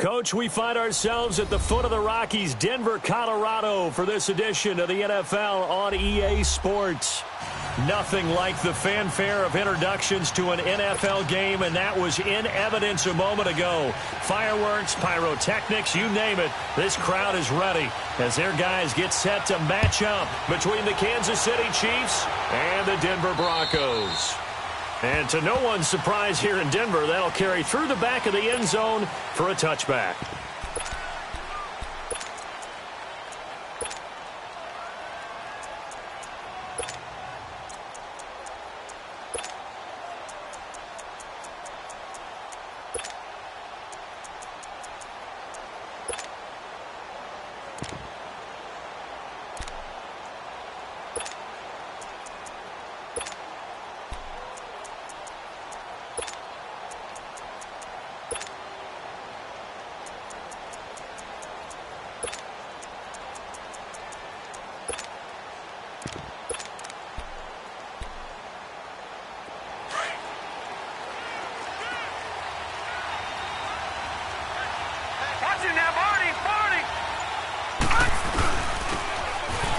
Coach, we find ourselves at the foot of the Rockies, Denver, Colorado, for this edition of the NFL on EA Sports. Nothing like the fanfare of introductions to an NFL game, and that was in evidence a moment ago. Fireworks, pyrotechnics, you name it, this crowd is ready as their guys get set to match up between the Kansas City Chiefs and the Denver Broncos. And to no one's surprise here in Denver, that'll carry through the back of the end zone for a touchback.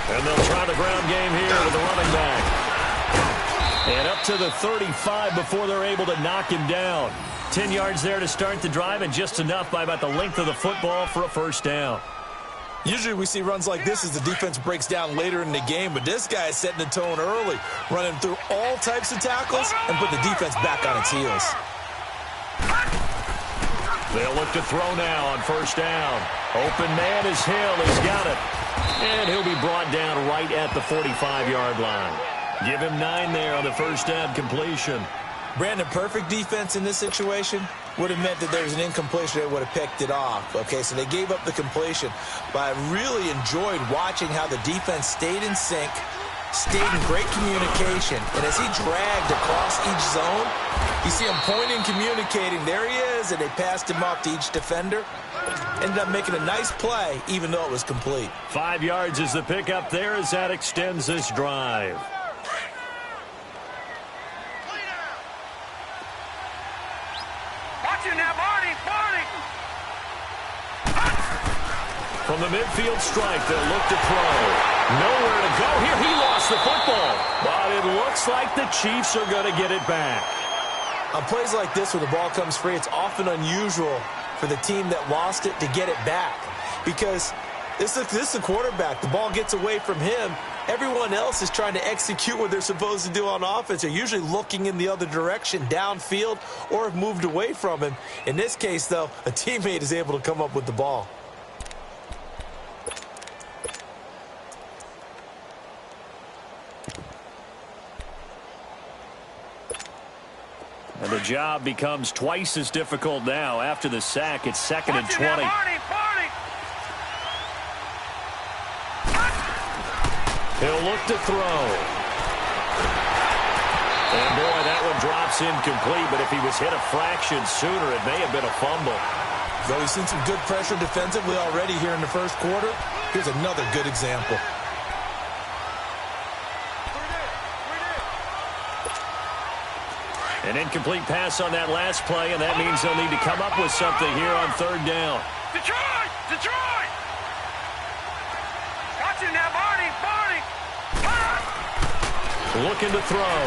And they'll try the ground game here with the running back. And up to the 35 before they're able to knock him down. 10 yards there to start the drive, and just enough by about the length of the football for a first down. Usually we see runs like this as the defense breaks down later in the game, but this guy is setting the tone early, running through all types of tackles and put the defense back on its heels. They'll look to throw now on first down. Open man is Hill. He's got it. And he'll be brought down right at the 45-yard line. Give him 9 there on the first down completion. Brandon, perfect defense in this situation would have meant that there was an incompletion that would have picked it off. Okay, so they gave up the completion. But I really enjoyed watching how the defense stayed in sync, stayed in great communication. And as he dragged across each zone, you see him pointing, communicating. There he is, and they passed him off to each defender. Ended up making a nice play, even though it was complete. 5 yards is the pickup there as that extends this drive. Watch it now, Marty! From the midfield strike, they'll look to throw. Nowhere to go here. He lost the football. But it looks like the Chiefs are going to get it back. On plays like this, when the ball comes free, it's often unusual for the team that lost it to get it back. Because this is the quarterback. The ball gets away from him. Everyone else is trying to execute what they're supposed to do on offense. They're usually looking in the other direction, downfield, or have moved away from him. In this case, though, a teammate is able to come up with the ball. And the job becomes twice as difficult now. After the sack, it's 2nd and 20. He'll look to throw. And boy, that one drops incomplete, but if he was hit a fraction sooner, it may have been a fumble. Though we've seen some good pressure defensively already here in the first quarter, here's another good example. An incomplete pass on that last play, and that means they'll need to come up with something here on 3rd down. Detroit! Watch it now, Marty! Looking to throw.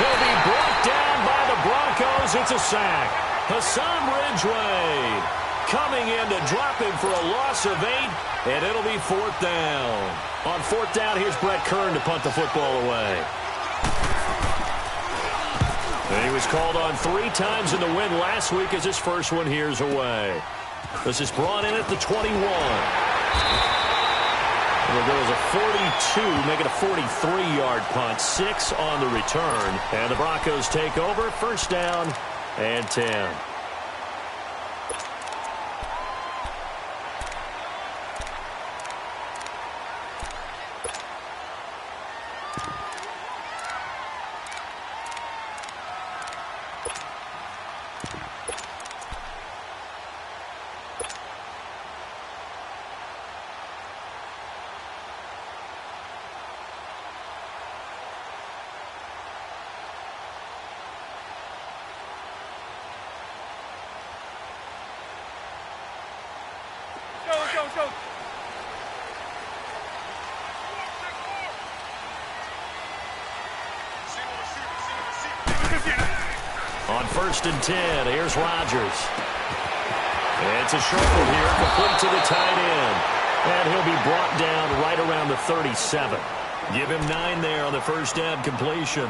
He'll be brought down by the Broncos. It's a sack. Hassan Ridgeway coming in to drop him for a loss of 8, and it'll be 4th down. On 4th down, here's Brett Kern to punt the football away. And he was called on 3 times in the win last week as his first one here's away. This is brought in at the 21. It'll go as a 42, make it a 43-yard punt. 6 on the return. And the Broncos take over. First down and 10. On 1st and 10, here's Rodgers. It's a short one here, complete to the tight end. And he'll be brought down right around the 37. Give him 9 there on the first down completion.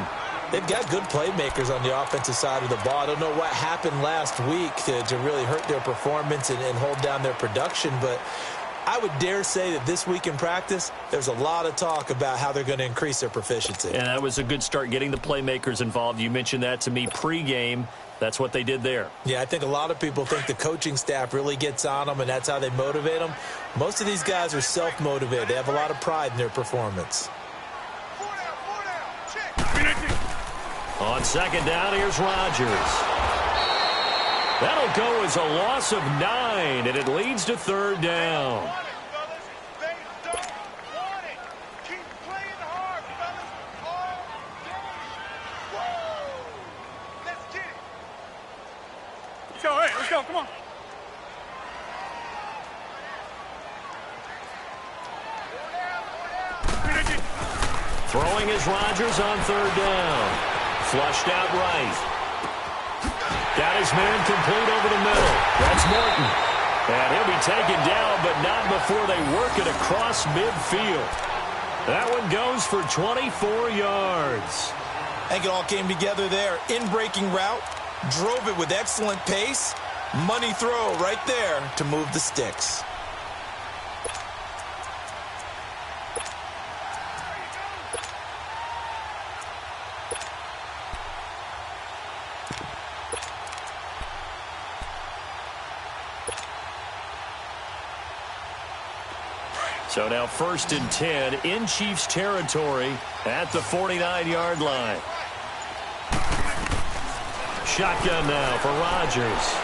They've got good playmakers on the offensive side of the ball. I don't know what happened last week to really hurt their performance and hold down their production, but I would dare say that this week in practice, there's a lot of talk about how they're going to increase their proficiency. And that was a good start, getting the playmakers involved. You mentioned that to me pregame. That's what they did there. Yeah, I think a lot of people think the coaching staff really gets on them, and that's how they motivate them. Most of these guys are self-motivated. They have a lot of pride in their performance. On 2nd down, here's Rodgers. That'll go as a loss of 9, and it leads to 3rd down. Let's go, come on. Throwing is Rodgers on 3rd down. Flushed out right. Got his man complete over the middle. That's Morton. And he'll be taken down, but not before they work it across midfield. That one goes for 24 yards. I think it all came together there. In-breaking route, drove it with excellent pace. Money throw right there to move the sticks. So now 1st and 10 in Chiefs territory at the 49-yard line. Shotgun now for Rodgers.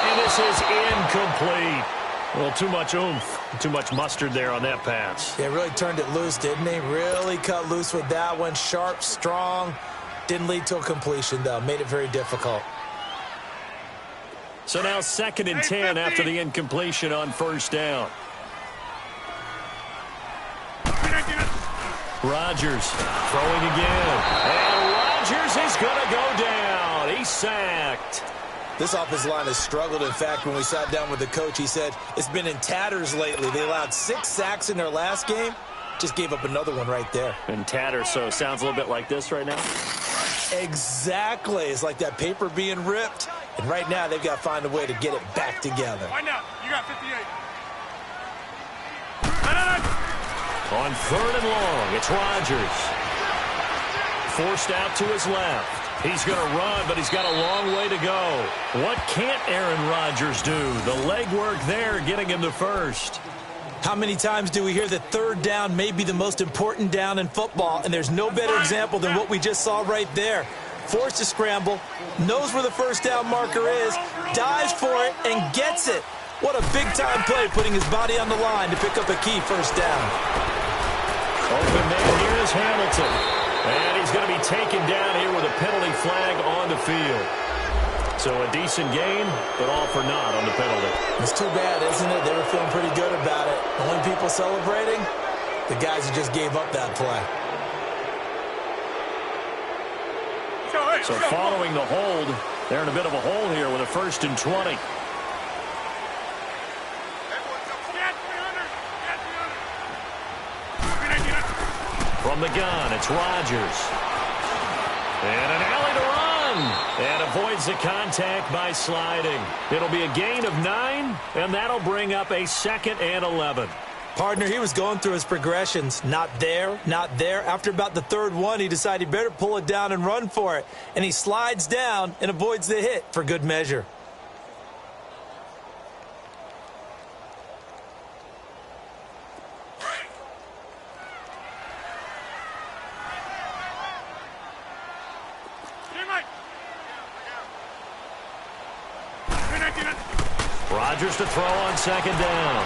And this is incomplete. Well, too much oomph, too much mustard there on that pass. Yeah, really turned it loose, didn't he? Really cut loose with that one. Sharp, strong. Didn't lead to a completion, though. Made it very difficult. So now 2nd and 10 after the incompletion on 1st down. Rodgers throwing again. And Rodgers is going to go down. He's sacked. This offensive line has struggled. In fact, when we sat down with the coach, he said it's been in tatters lately. They allowed 6 sacks in their last game. Just gave up another one right there. In tatters, so it sounds a little bit like this right now. Exactly. It's like that paper being ripped. And right now, they've got to find a way to get it back together. Right now, you got 58. On 3rd and long, it's Rodgers. Forced out to his left. He's going to run, but he's got a long way to go. What can't Aaron Rodgers do? The legwork there getting him to 1st. How many times do we hear that 3rd down may be the most important down in football, and there's no better example than what we just saw right there. Forced to scramble, knows where the 1st down marker is, dives for it, and gets it. What a big-time play, putting his body on the line to pick up a key 1st down. Open man here is Hamilton. And he's going to be taken down here with a penalty flag on the field. So a decent gain, but all for naught on the penalty. It's too bad, isn't it? They were feeling pretty good about it. Only people celebrating, the guys who just gave up that play. So following the hold, they're in a bit of a hole here with a 1st and 20. From the gun, it's Rodgers. And an alley to run. And avoids the contact by sliding. It'll be a gain of 9, and that'll bring up a 2nd and 11. Partner, he was going through his progressions. Not there, not there. After about the 3rd one, he decided he better pull it down and run for it. And he slides down and avoids the hit for good measure. Rodgers to throw on 2nd down.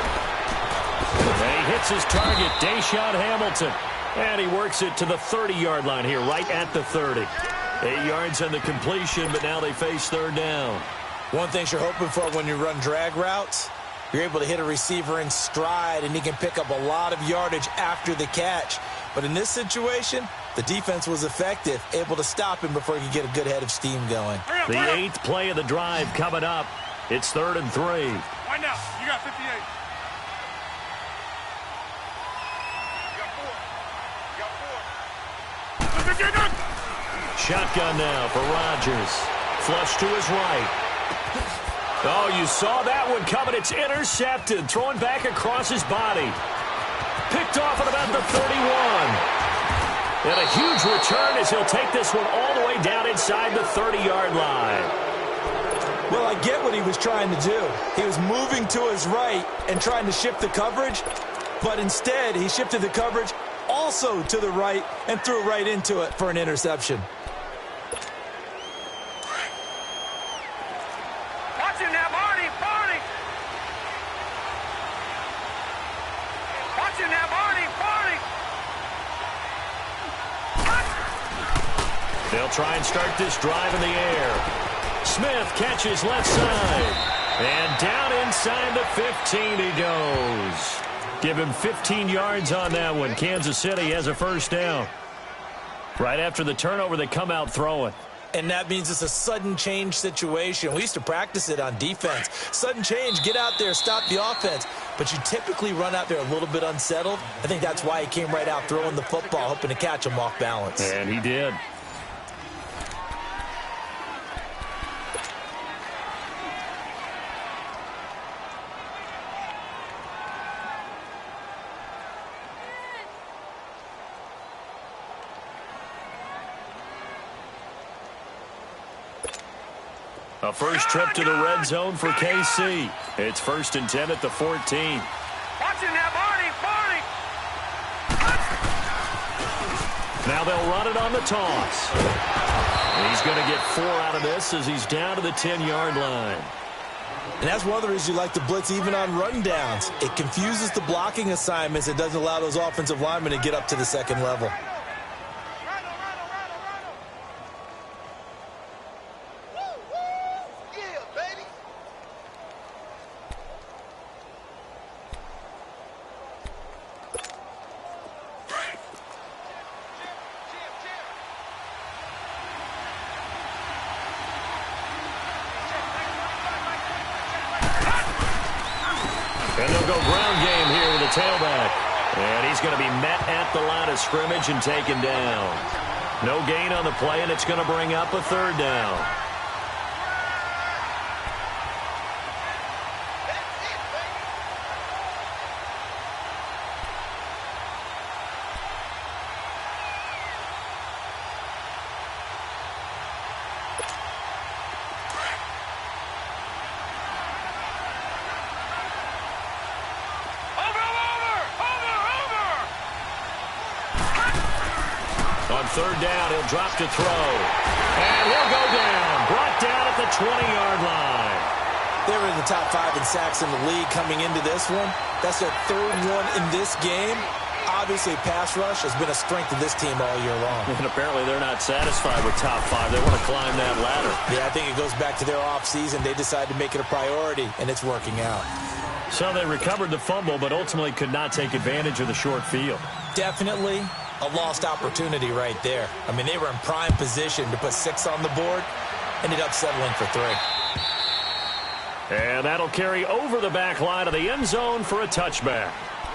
And he hits his target, Deshaun Hamilton. And he works it to the 30-yard line here, right at the 30. 8 yards on the completion, but now they face 3rd down. One thing you're hoping for when you run drag routes, you're able to hit a receiver in stride, and he can pick up a lot of yardage after the catch. But in this situation, the defense was effective, able to stop him before he could get a good head of steam going. The 8th play of the drive coming up. It's 3rd and 3. Right now, you got 58. Shotgun now for Rodgers. Flush to his right. Oh, you saw that one coming. It's intercepted. Throwing back across his body. Picked off at about the 31. And a huge return as he'll take this one all the way down inside the 30-yard line. Well, I get what he was trying to do. He was moving to his right and trying to shift the coverage, but instead he shifted the coverage also to the right and threw right into it for an interception. Watch him now, Barney. Watch him now, Barney. They'll try and start this drive in the air. Smith catches left side. And down inside the 15 he goes. Give him 15 yards on that one. Kansas City has a first down. Right after the turnover, they come out throwing. And that means it's a sudden change situation. We used to practice it on defense. Sudden change, get out there, stop the offense. But you typically run out there a little bit unsettled. I think that's why he came right out throwing the football, hoping to catch him off balance. And he did. A first trip to the red zone for KC. It's 1st and 10 at the 14. Watch him now, Barney. Now they'll run it on the toss. And he's going to get 4 out of this as he's down to the 10-yard line. And that's one of the reasons you like to blitz even on rundowns. It confuses the blocking assignments. It doesn't allow those offensive linemen to get up to the second level. And they'll go ground game here with a tailback. And he's going to be met at the line of scrimmage and taken down. No gain on the play, and it's going to bring up a 3rd down. On 3rd down, he'll drop to throw. And he'll go down. Brought down at the 20-yard line. They were in the top 5 in sacks in the league coming into this one. That's their 3rd one in this game. Obviously, pass rush has been a strength of this team all year long. And apparently they're not satisfied with top 5. They want to climb that ladder. Yeah, I think it goes back to their offseason. They decided to make it a priority, and it's working out. So they recovered the fumble, but ultimately could not take advantage of the short field. Definitely a lost opportunity right there. I mean, they were in prime position to put 6 on the board. Ended up settling for 3. And that'll carry over the back line of the end zone for a touchback.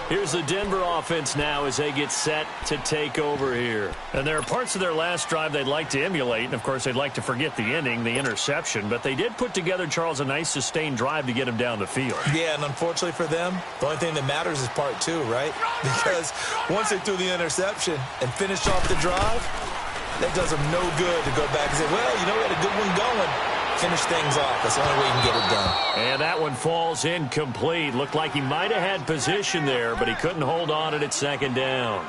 Here's the Denver offense now as they get set to take over here. And there are parts of their last drive they'd like to emulate. And, of course, they'd like to forget the ending, the interception. But they did put together, Charles, a nice sustained drive to get him down the field. Yeah, and unfortunately for them, the only thing that matters is part 2, right? Because once they threw the interception and finished off the drive, that does them no good to go back and say, well, you know, we had a good one going. Finish things off. That's the only way you can get it done. And that one falls incomplete. Looked like he might have had position there, but he couldn't hold on at 2nd down.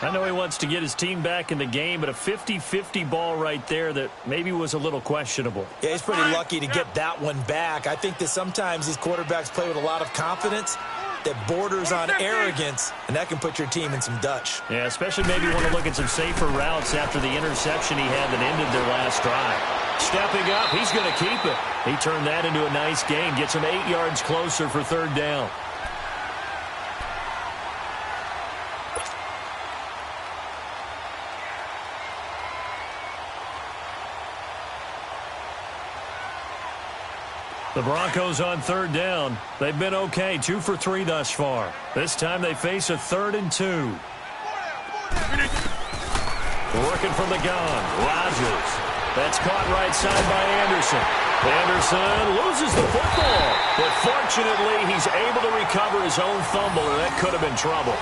I know he wants to get his team back in the game, but a 50-50 ball right there that maybe was a little questionable. Yeah, he's pretty lucky to get that one back. I think that sometimes these quarterbacks play with a lot of confidence that borders on arrogance, and that can put your team in some Dutch. Yeah, especially maybe want to look at some safer routes after the interception he had that ended their last drive. Stepping up, he's going to keep it. He turned that into a nice gain, gets him 8 yards closer for 3rd down. The Broncos on third down. They've been okay, 2 for 3 thus far. This time they face a 3rd and 2. Working from the gun, Rodgers. That's caught right side by Anderson. Anderson loses the football, but fortunately he's able to recover his own fumble, and that could have been trouble.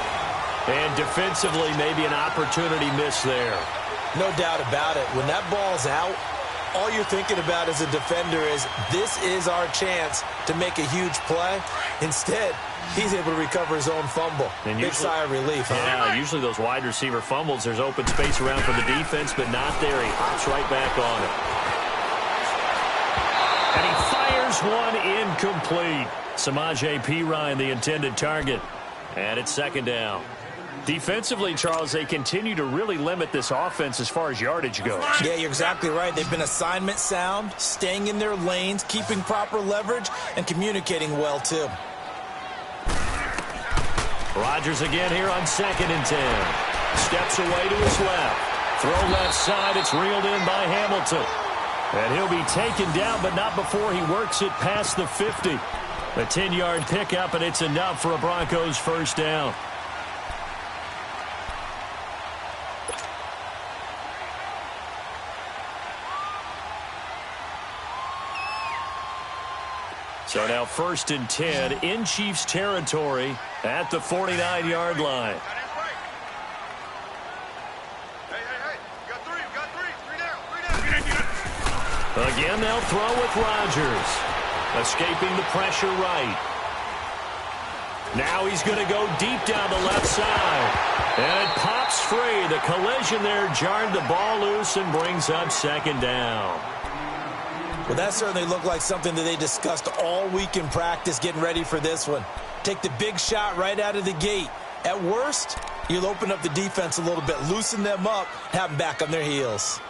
And defensively, maybe an opportunity missed there. No doubt about it. When that ball's out, all you're thinking about as a defender is, this is our chance to make a huge play. Instead, he's able to recover his own fumble. And big sigh of relief, huh? Yeah, usually those wide receiver fumbles, there's open space around for the defense, but not there. He hops right back on it. And he fires one incomplete. Samaje Perine, the intended target. And it's 2nd down. Defensively, Charles, they continue to really limit this offense as far as yardage goes. Yeah, you're exactly right. They've been assignment sound, staying in their lanes, keeping proper leverage, and communicating well, too. Rodgers again here on 2nd and 10. Steps away to his left. Throw left side. It's reeled in by Hamilton. And he'll be taken down, but not before he works it past the 50. A 10-yard pickup, and it's enough for a Broncos first down. So now 1st and 10 in Chiefs territory at the 49-yard line. Again, they'll throw with Rodgers. Escaping the pressure right. Now he's going to go deep down the left side. And it pops free. The collision there jarred the ball loose and brings up 2nd down. Well, that certainly looked like something that they discussed all week in practice getting ready for this one. Take the big shot right out of the gate. At worst, you'll open up the defense a little bit, loosen them up, have them back on their heels.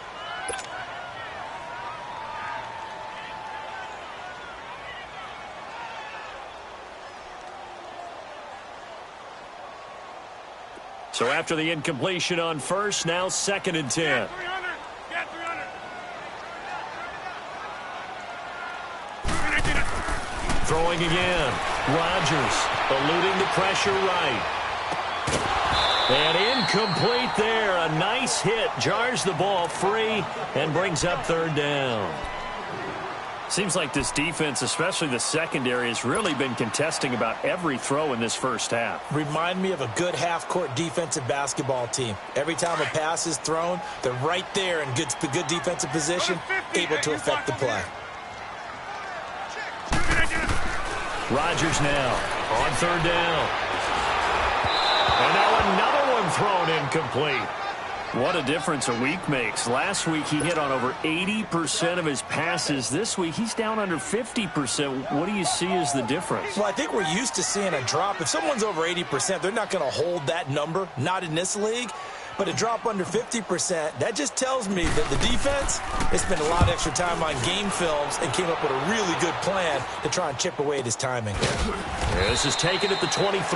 So after the incompletion on first, now 2nd and 10. Throwing again. Rodgers eluding the pressure right. And incomplete there. A nice hit. Jars the ball free and brings up 3rd down. Seems like this defense, especially the secondary, has really been contesting about every throw in this first half. Remind me of a good half-court defensive basketball team. Every time a pass is thrown, they're right there in good defensive position, able to affect the play. Rodgers now on 3rd down. And now another one thrown incomplete. What a difference a week makes. Last week he hit on over 80% of his passes. This week he's down under 50%. What do you see as the difference? Well, I think we're used to seeing a drop. If someone's over 80%, they're not going to hold that number, not in this league. But a drop under 50%, that just tells me that the defense has spent a lot of extra time on game films and came up with a really good plan to try and chip away at his timing. This is taken at the 23.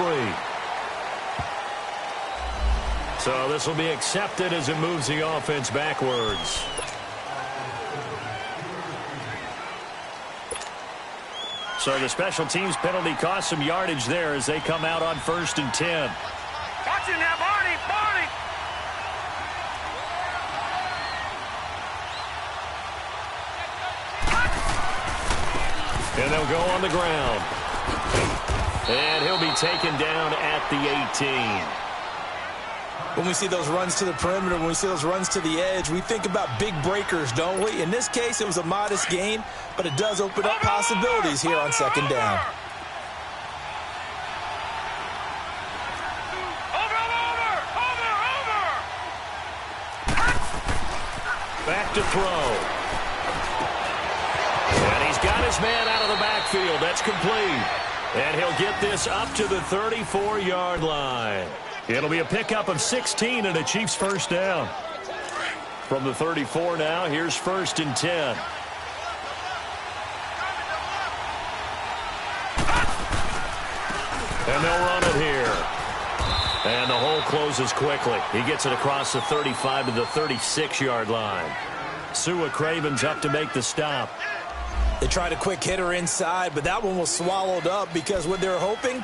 So this will be accepted as it moves the offense backwards. So the special teams penalty cost some yardage there as they come out on 1st and 10. Watching that, Barney! And they'll go on the ground. And he'll be taken down at the 18. When we see those runs to the perimeter, when we see those runs to the edge, we think about big breakers, don't we? In this case, it was a modest gain, but it does open up possibilities here on 2nd down. Back to throw. And he's got his man out of the backfield. That's complete. And he'll get this up to the 34-yard line. It'll be a pickup of 16 and a Chiefs first down. From the 34 now, here's 1st and 10. And they'll run it here. And the hole closes quickly. He gets it across the 35 to the 36-yard line. Sua Craven's up to make the stop. They tried a quick hitter inside, but that one was swallowed up because what they're hoping,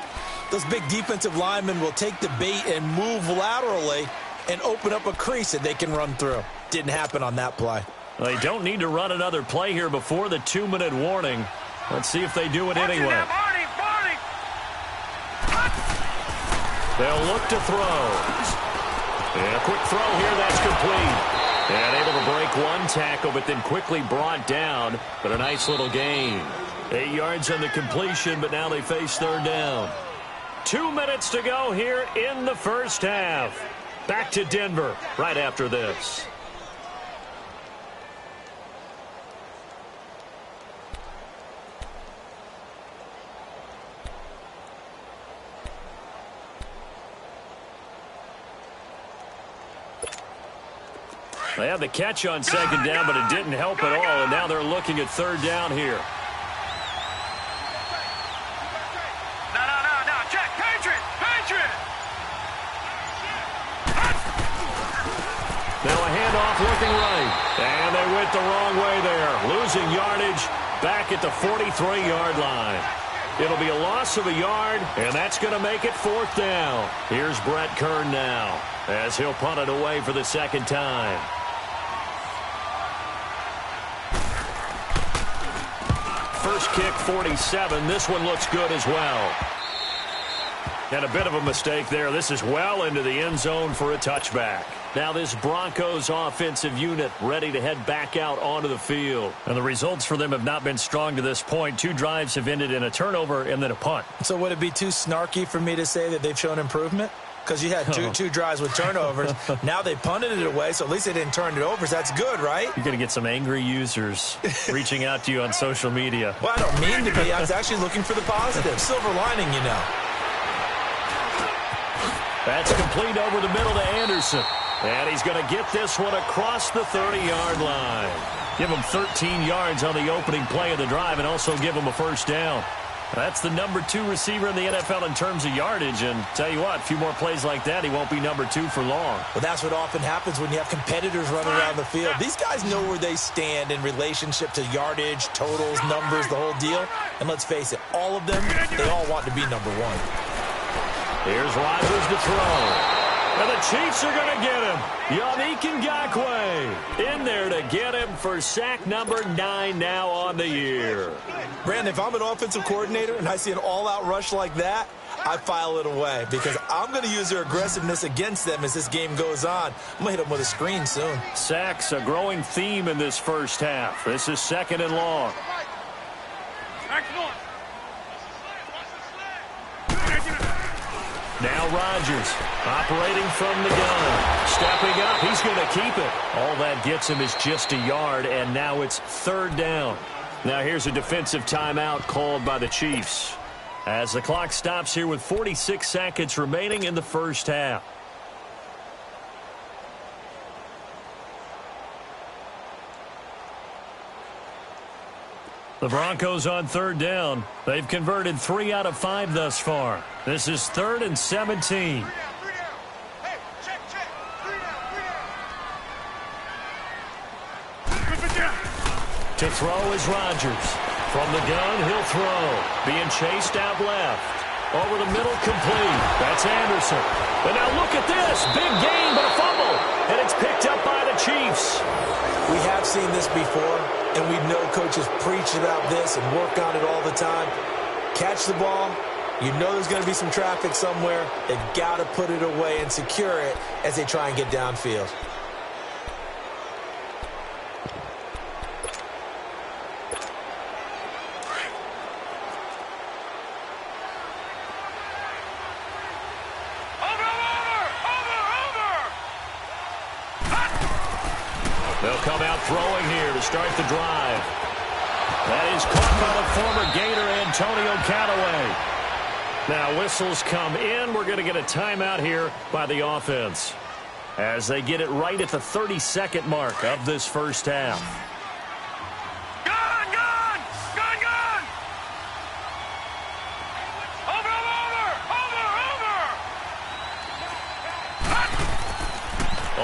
those big defensive linemen will take the bait and move laterally and open up a crease that they can run through. Didn't happen on that play. They don't need to run another play here before the 2-minute warning. Let's see if they do it anyway. They'll look to throw. And a quick throw here, that's complete. And able to break one tackle, but then quickly brought down. But a nice little gain. 8 yards on the completion, but now they face third down. 2 minutes to go here in the first half. Back to Denver right after this. They had the catch on second down, but it didn't help at all, and now they're looking at third down here. No. Check. Patriot. Now a handoff looking right, and they went the wrong way there. Losing yardage back at the 43-yard line. It'll be a loss of a yard, and that's going to make it fourth down. Here's Brett Kern now, as he'll punt it away for the second time. First kick, 47. This one looks good as well. And a bit of a mistake there. This is well into the end zone for a touchback. Now this Broncos offensive unit ready to head back out onto the field. And the results for them have not been strong to this point. 2 drives have ended in a turnover and then a punt. So would it be too snarky for me to say that they've shown improvement? Because you had two drives with turnovers. Now they punted it away, so at least they didn't turn it over. So that's good, right? You're going to get some angry users reaching out to you on social media. Well, I don't mean to be. I was actually looking for the positive. Silver lining, you know. That's complete over the middle to Anderson. And he's going to get this one across the 30-yard line. Give him 13 yards on the opening play of the drive and also give him a first down. That's the number 2 receiver in the NFL in terms of yardage. And tell you what, a few more plays like that, he won't be number 2 for long. Well, that's what often happens when you have competitors running around the field. These guys know where they stand in relationship to yardage, totals, numbers, the whole deal. And let's face it, all of them, they all want to be number 1. Here's Rodgers to throw. And the Chiefs are going to get him. Yannick Ngakoue in there to get him for sack number 9 now on the year. Brandon, if I'm an offensive coordinator and I see an all-out rush like that, I file it away because I'm going to use their aggressiveness against them as this game goes on. I'm going to hit them with a screen soon. Sacks, a growing theme in this first half. This is 2nd and long. Now Rodgers operating from the gun. Stepping up, he's going to keep it. All that gets him is just a yard, and now it's third down. Now here's a defensive timeout called by the Chiefs as the clock stops here with 46 seconds remaining in the first half. The Broncos on third down. They've converted 3 out of 5 thus far. This is 3rd and 17. To throw is Rodgers. From the gun, he'll throw. Being chased out left. Over the middle, complete. That's Anderson. And now look at this. Big gain, but a fumble. And it's picked up by the Chiefs. We have seen this before, and we know coaches preach about this and work on it all the time. Catch the ball. You know there's going to be some traffic somewhere. They've got to put it away and secure it as they try and get downfield. They'll come out throwing here to start the drive. That is caught by the former Gator Antonio Callaway. Now whistles come in. We're going to get a timeout here by the offense as they get it right at the 32nd mark of this first half. Gun! Over!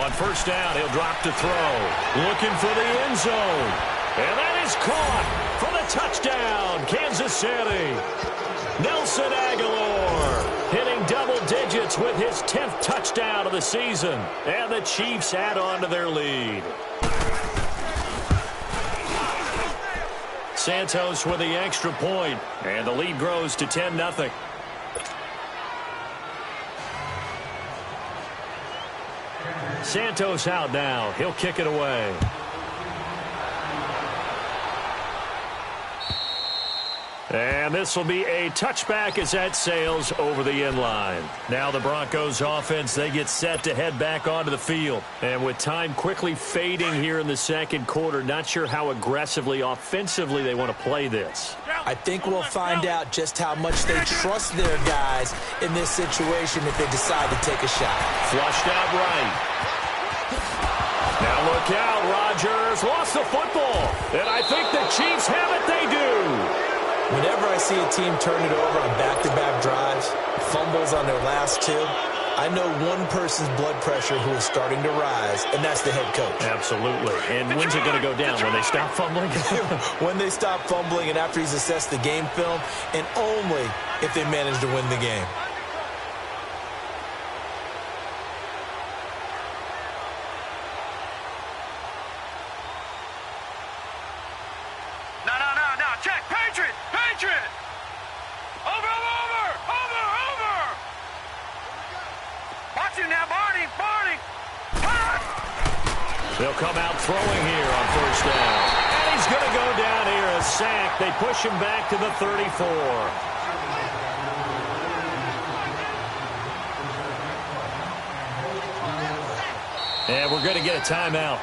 On first down, he'll drop to throw. Looking for the end zone. And that is caught for the touchdown, Kansas City. Nelson Aguilar hitting double digits with his 10th touchdown of the season. And the Chiefs add on to their lead. Santos with the extra point, and the lead grows to 10-0. Santos out now. He'll kick it away. And this will be a touchback as that sails over the end line. Now the Broncos offense, they get set to head back onto the field. And with time quickly fading here in the second quarter, not sure how aggressively, offensively they want to play this. I think we'll find out just how much they trust their guys in this situation if they decide to take a shot. Flushed out right. Now look out, Rodgers lost the football. And I think the Chiefs have it, they do. Whenever I see a team turn it over on back-to-back drives, fumbles on their last two, I know one person's blood pressure who is starting to rise, and that's the head coach. Absolutely. And when's it going to go down? When they stop fumbling? When they stop fumbling and after he's assessed the game film, and only if they manage to win the game. No. Check. Patriot. Over. Watch him now, Barney. They'll come out throwing here on first down. And he's going to go down here, a sack. They push him back to the 34. And we're going to get a timeout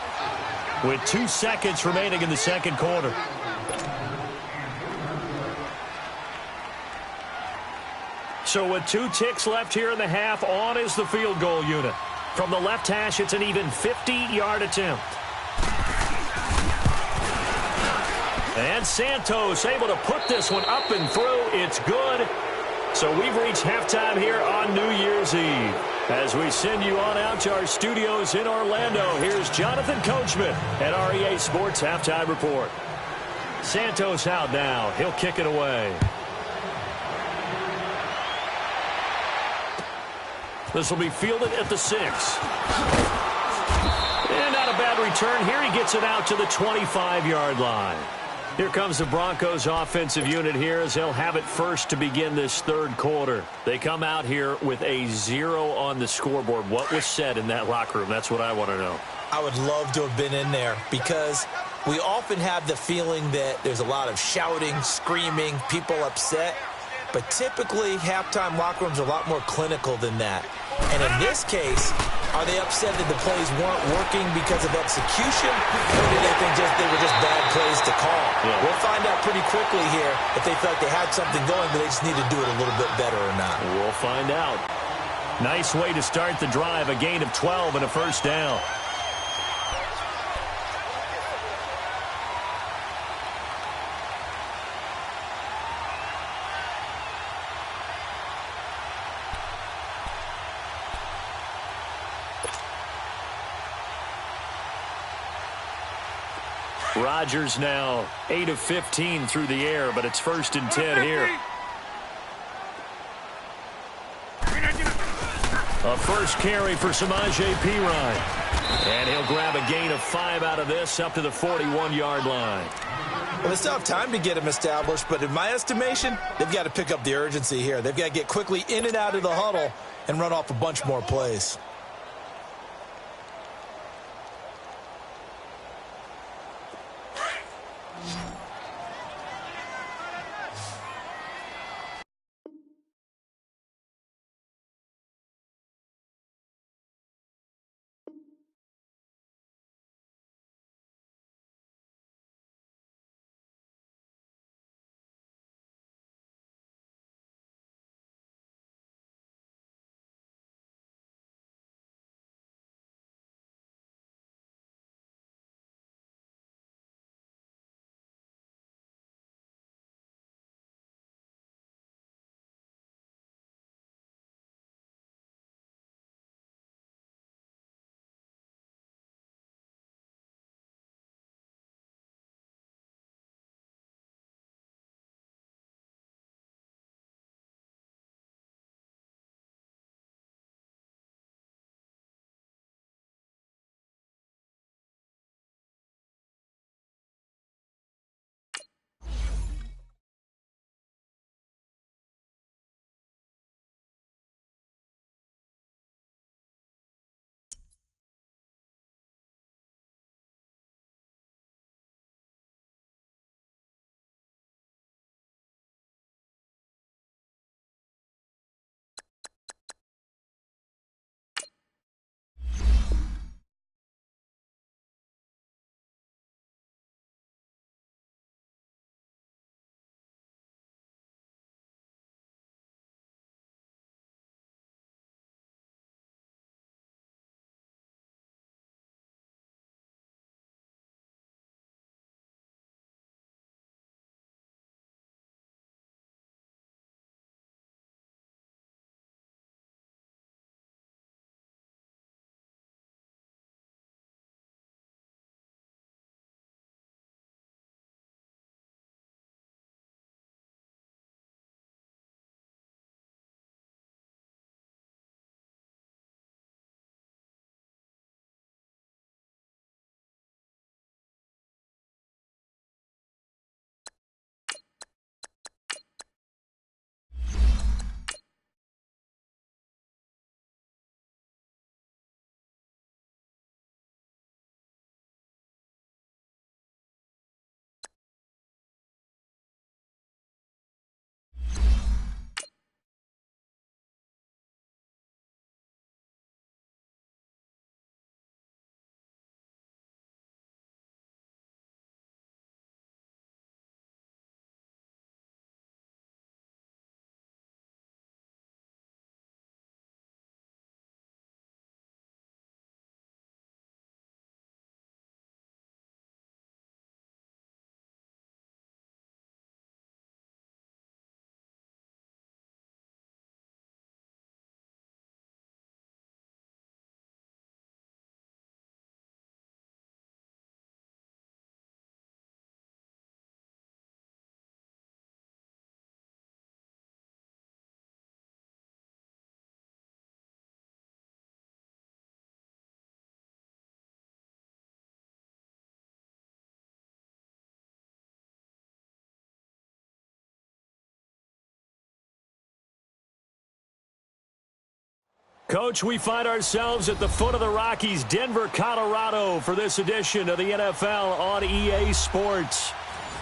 with 2 seconds remaining in the second quarter. So with 2 ticks left here in the half, on is the field goal unit. From the left hash, it's an even 50-yard attempt. And Santos able to put this one up and through. It's good. So we've reached halftime here on New Year's Eve. As we send you on out to our studios in Orlando, here's Jonathan Coachman at REA Sports Halftime Report. Santos out now. He'll kick it away. This will be fielded at the 6. And not a bad return here. He gets it out to the 25-yard line. Here comes the Broncos offensive unit here as they'll have it first to begin this third quarter. They come out here with a 0 on the scoreboard. What was said in that locker room? That's what I want to know. I would love to have been in there because we often have the feeling that there's a lot of shouting, screaming, people upset. But typically, halftime locker rooms are a lot more clinical than that. And in this case, are they upset that the plays weren't working because of execution, or did they think they were just bad plays to call? Yeah. We'll find out pretty quickly here if they felt they had something going, but they just need to do it a little bit better or not. We'll find out. Nice way to start the drive, a gain of 12 and a first down. Rodgers now 8 of 15 through the air, but it's 1st and 10 here. A first carry for Samaje Perine. And he'll grab a gain of 5 out of this up to the 41-yard line. Well, they still have time to get him established, but in my estimation, they've got to pick up the urgency here. They've got to get quickly in and out of the huddle and run off a bunch more plays. Coach, we find ourselves at the foot of the Rockies, Denver, Colorado, for this edition of the NFL on EA Sports.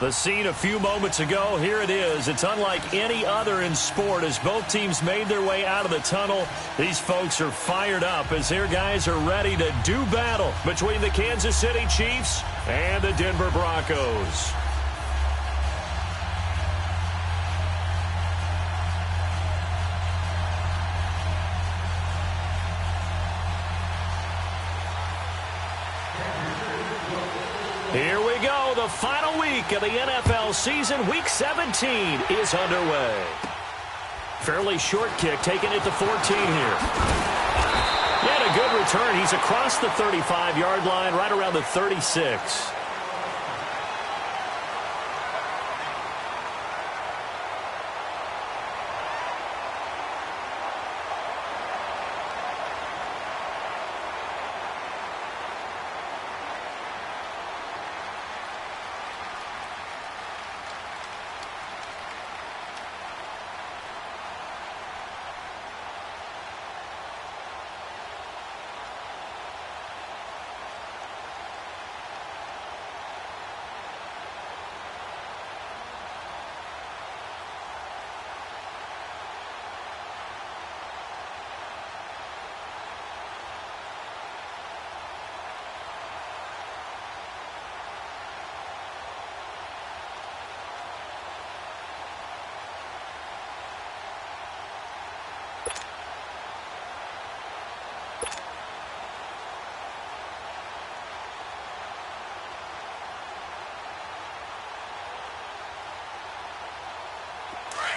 The scene a few moments ago, here it is. It's unlike any other in sport as both teams made their way out of the tunnel. These folks are fired up as their guys are ready to do battle between the Kansas City Chiefs and the Denver Broncos. Here we go. The final week of the NFL season. Week 17 is underway. Fairly short kick taken at the 14 here. And a good return. He's across the 35-yard line, right around the 36.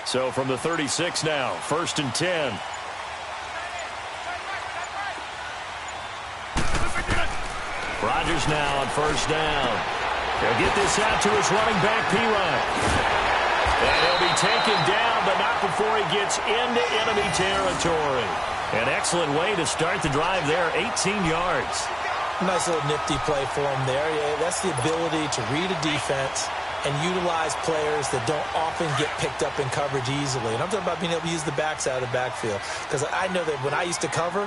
So from the 36 now, 1st and 10. Rodgers now on 1st down. He'll get this out to his running back, P-Ryan. And he'll be taken down, but not before he gets into enemy territory. An excellent way to start the drive there, 18 yards. Nice little nifty play for him there. Yeah, that's the ability to read a defense and utilize players that don't often get picked up in coverage easily. And I'm talking about being able to use the backs out of the backfield. Because I know that when I used to cover,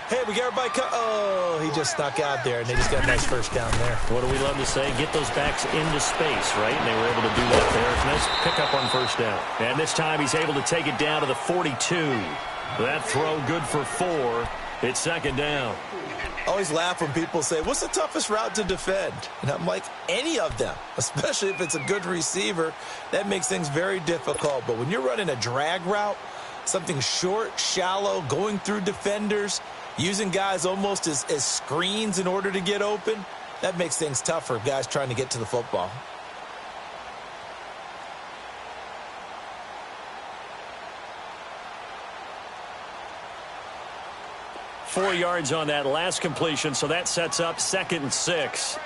hey, we got everybody oh, he just snuck out there, and they just got a nice 1st down there. What do we love to say? Get those backs into space, right? And they were able to do that there. Nice pickup on 1st down. And this time he's able to take it down to the 42. That throw good for 4. It's 2nd down. I always laugh when people say, what's the toughest route to defend? And I'm like, any of them, especially if it's a good receiver. That makes things very difficult. But when you're running a drag route, something short, shallow, going through defenders, using guys almost as screens in order to get open, that makes things tough for guys trying to get to the football. Four yards on that last completion, so that sets up 2nd and 6.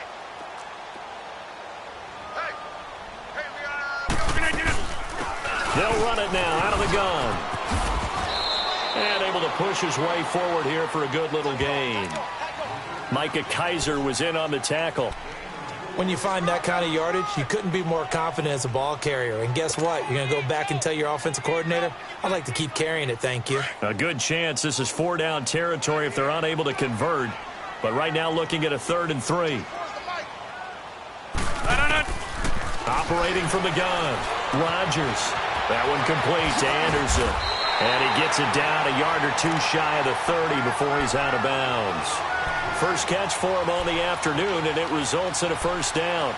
They'll run it now out of the gun. And able to push his way forward here for a good little gain. Micah Kaiser was in on the tackle. When you find that kind of yardage, you couldn't be more confident as a ball carrier. And guess what? You're going to go back and tell your offensive coordinator, I'd like to keep carrying it, thank you. A good chance this is 4-down territory if they're unable to convert. But right now looking at a 3rd and 3. Operating from the gun. Rodgers. That one complete to Anderson. And he gets it down a yard or 2 shy of the 30 before he's out of bounds. First catch for him on the afternoon, and it results in a 1st down.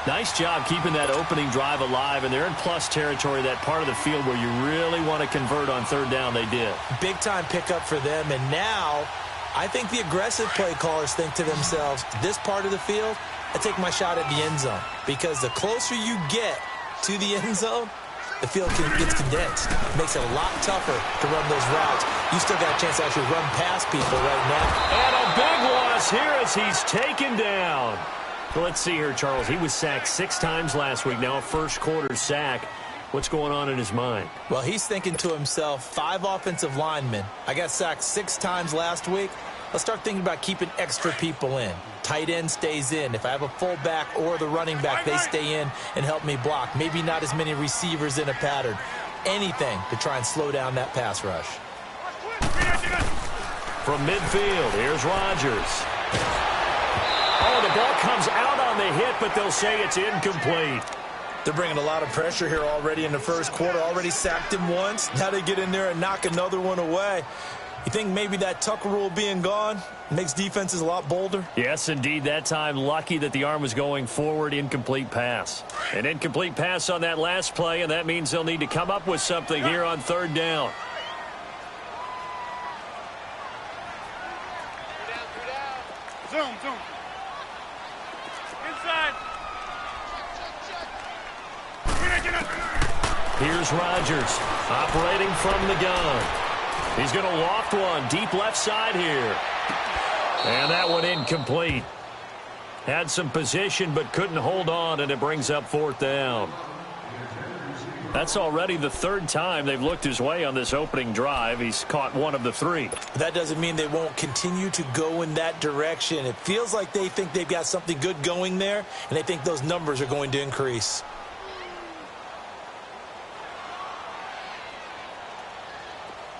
Nice job keeping that opening drive alive, and they're in plus territory, that part of the field where you really want to convert on 3rd down. They did. Big-time pickup for them, and now I think the aggressive play callers think to themselves, this part of the field, I take my shot at the end zone, because the closer you get to the end zone, the field gets condensed. It makes it a lot tougher to run those routes. You still got a chance to actually run past people right now. And a big loss here as he's taken down. Let's see here, Charles. He was sacked 6 times last week. Now a first-quarter sack. What's going on in his mind? Well, he's thinking to himself, 5 offensive linemen. I got sacked 6 times last week. Let's start thinking about keeping extra people in. Tight end stays in. If I have a fullback or the running back, they stay in and help me block. Maybe not as many receivers in a pattern. Anything to try and slow down that pass rush. from midfield. Here's Rodgers. Oh, the ball comes out on the hit, but they'll say it's incomplete. They're bringing a lot of pressure here already in the first quarter. Already sacked him once. Now they get in there and knock another one away. You think maybe that Tucker rule being gone makes defenses a lot bolder? Yes, indeed. That time, lucky that the arm was going forward. Incomplete pass. An incomplete pass on that last play, and that means they'll need to come up with something here on third down. Zoom. Inside. Here's Rodgers operating from the gun. He's going to loft one deep left side here. And that one incomplete. Had some position but couldn't hold on, and it brings up fourth down. That's already the third time they've looked his way on this opening drive. He's caught one of the three. That doesn't mean they won't continue to go in that direction. It feels like they think they've got something good going there, and they think those numbers are going to increase.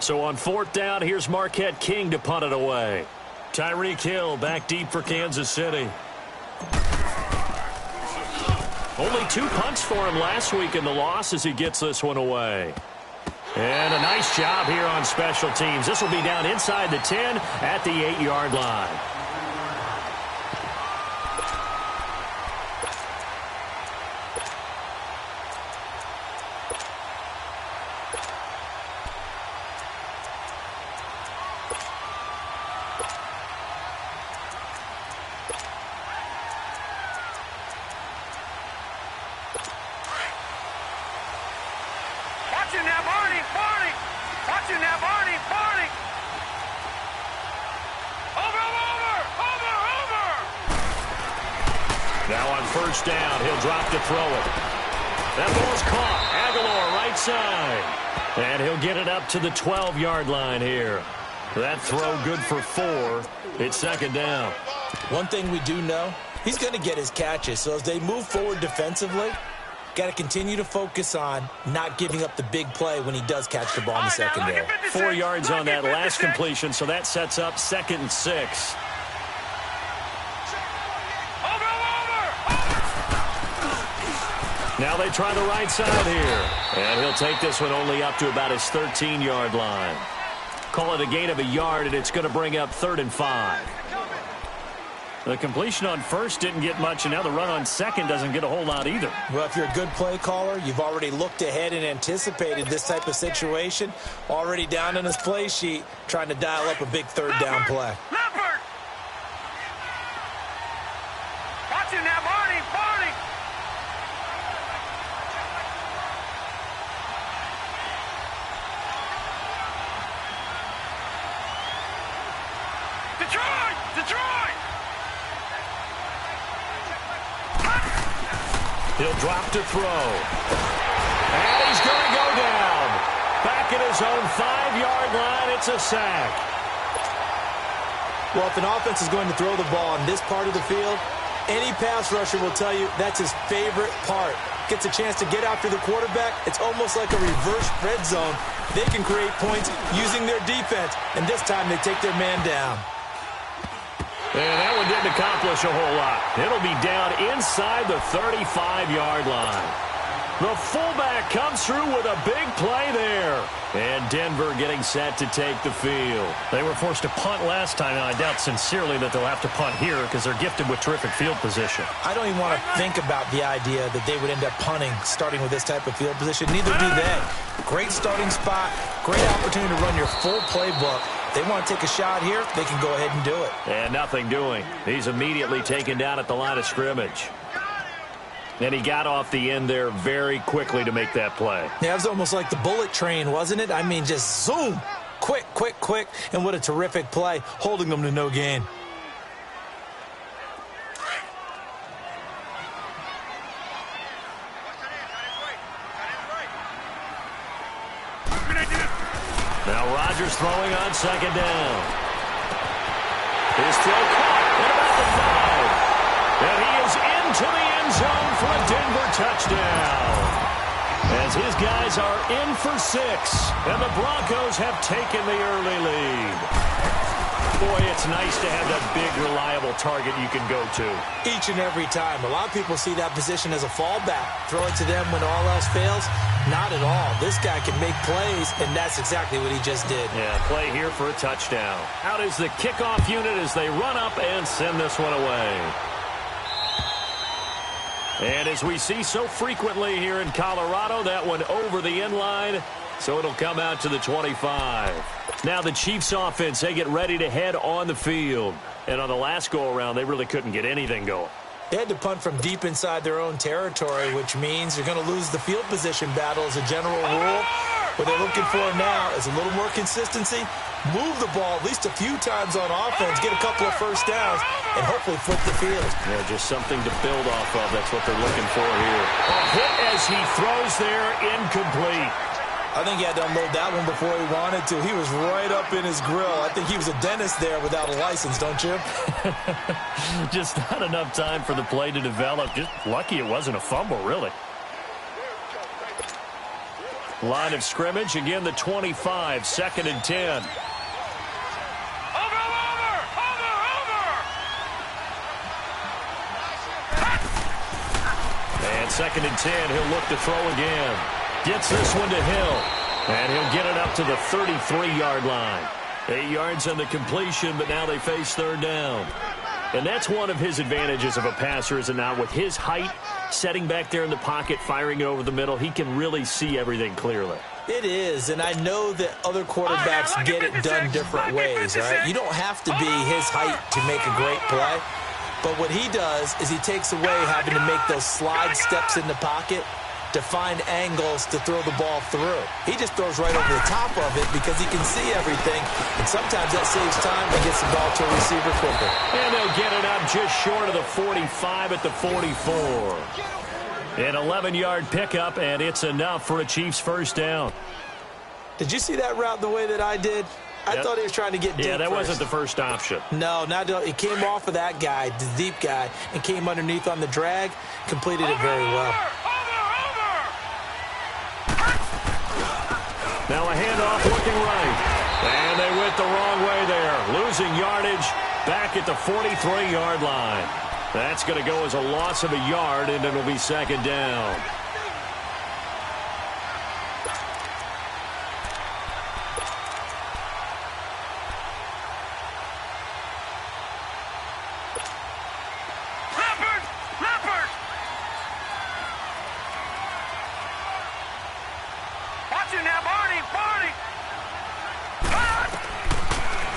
So on fourth down, here's Marquette King to punt it away. Tyreek Hill back deep for Kansas City. Only 2 punts for him last week in the loss as he gets this one away. And a nice job here on special teams. This will be down inside the 10 at the 8-yard line. Now on first down, he'll drop to throw it. That ball's caught. Aguilar right side. And he'll get it up to the 12-yard line here. That throw good for 4. It's second down. One thing we do know, he's going to get his catches. So as they move forward defensively, got to continue to focus on not giving up the big play when he does catch the ball in the secondary. 4 yards on that last completion, so that sets up 2nd and 6. Now they try the right side here. And he'll take this one only up to about his 13-yard line. Call it a gain of a yard, and it's going to bring up 3rd and 5. The completion on first didn't get much, and now the run on second doesn't get a whole lot either. Well, if you're a good play caller, you've already looked ahead and anticipated this type of situation. Already down in his play sheet, trying to dial up a big third down play. Leopard! Watch him now, Barney! Barney! Detroit! Detroit! He'll drop to throw. And he's going to go down. Back at his own 5-yard line, it's a sack. Well, if an offense is going to throw the ball on this part of the field, any pass rusher will tell you that's his favorite part. Gets a chance to get after the quarterback. It's almost like a reverse red zone. They can create points using their defense, and this time they take their man down. And that one didn't accomplish a whole lot. It'll be down inside the 35-yard line. The fullback comes through with a big play there. And Denver getting set to take the field. They were forced to punt last time, and I doubt sincerely that they'll have to punt here because they're gifted with terrific field position. I don't even want to think about the idea that they would end up punting starting with this type of field position. Neither do they. Great starting spot, great opportunity to run your full playbook. They want to take a shot here, they can go ahead and do it. And nothing doing. He's immediately taken down at the line of scrimmage. And he got off the end there very quickly to make that play. Yeah, it was almost like the bullet train, wasn't it? I mean, just zoom. Quick, quick, quick. And what a terrific play, holding them to no gain. Now Rodgers throwing on second down. His throw caught at about the 5. And he is into the end zone for a Denver touchdown. As his guys are in for 6. And the Broncos have taken the early lead. Boy, it's nice to have that big, reliable target you can go to. Each and every time. A lot of people see that position as a fallback. Throw it to them when all else fails. Not at all. This guy can make plays, and that's exactly what he just did. Yeah, play here for a touchdown. Out is the kickoff unit as they run up and send this one away. And as we see so frequently here in Colorado, that one over the end line, so it'll come out to the 25. Now the Chiefs offense, they get ready to head on the field. And on the last go-around, they really couldn't get anything going. They had to punt from deep inside their own territory, which means you're going to lose the field position battle as a general rule. What they're looking for now is a little more consistency, move the ball at least a few times on offense, get a couple of first downs, and hopefully flip the field. Yeah, just something to build off of. That's what they're looking for here. A hit as he throws there, incomplete. I think he had to unload that one before he wanted to. He was right up in his grill. I think he was a dentist there without a license, don't you? Just not enough time for the play to develop. Just lucky it wasn't a fumble, really. Line of scrimmage, again the 25, 2nd and 10. And 2nd and 10, he'll look to throw again. Gets this one to Hill, and he'll get it up to the 33-yard line. 8 yards on the completion, but now they face 3rd down. And that's one of his advantages of a passer, is it not? With his height, setting back there in the pocket, firing it over the middle, he can really see everything clearly. It is, and I know that other quarterbacks get it done different ways, all right? You don't have to be his height to make a great play, but what he does is he takes away having to make those slide steps in the pocket to find angles to throw the ball through. He just throws right over the top of it because he can see everything, and sometimes that saves time and gets the ball to a receiver quicker. And they'll get it up just short of the 45 at the 44. An 11-yard pickup, and it's enough for a Chiefs first down. Did you see that route the way that I did? I thought he was trying to get deep. Yeah, that wasn't the first option. No, it came off of that guy, the deep guy, and came underneath on the drag, completed it very well. Now a handoff looking right. And they went the wrong way there. Losing yardage back at the 43-yard line. That's going to go as a loss of a yard, and it'll be 2nd down.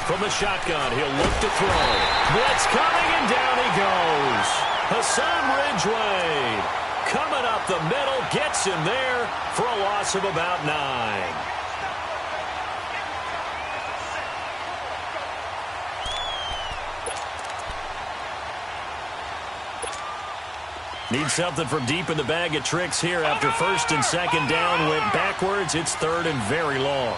From the shotgun, he'll look to throw. Blitz coming, and down he goes. Hassan Ridgeway coming up the middle, gets him there for a loss of about 9. Need something from deep in the bag of tricks here after 1st and 2nd down. Went backwards. It's 3rd and very long.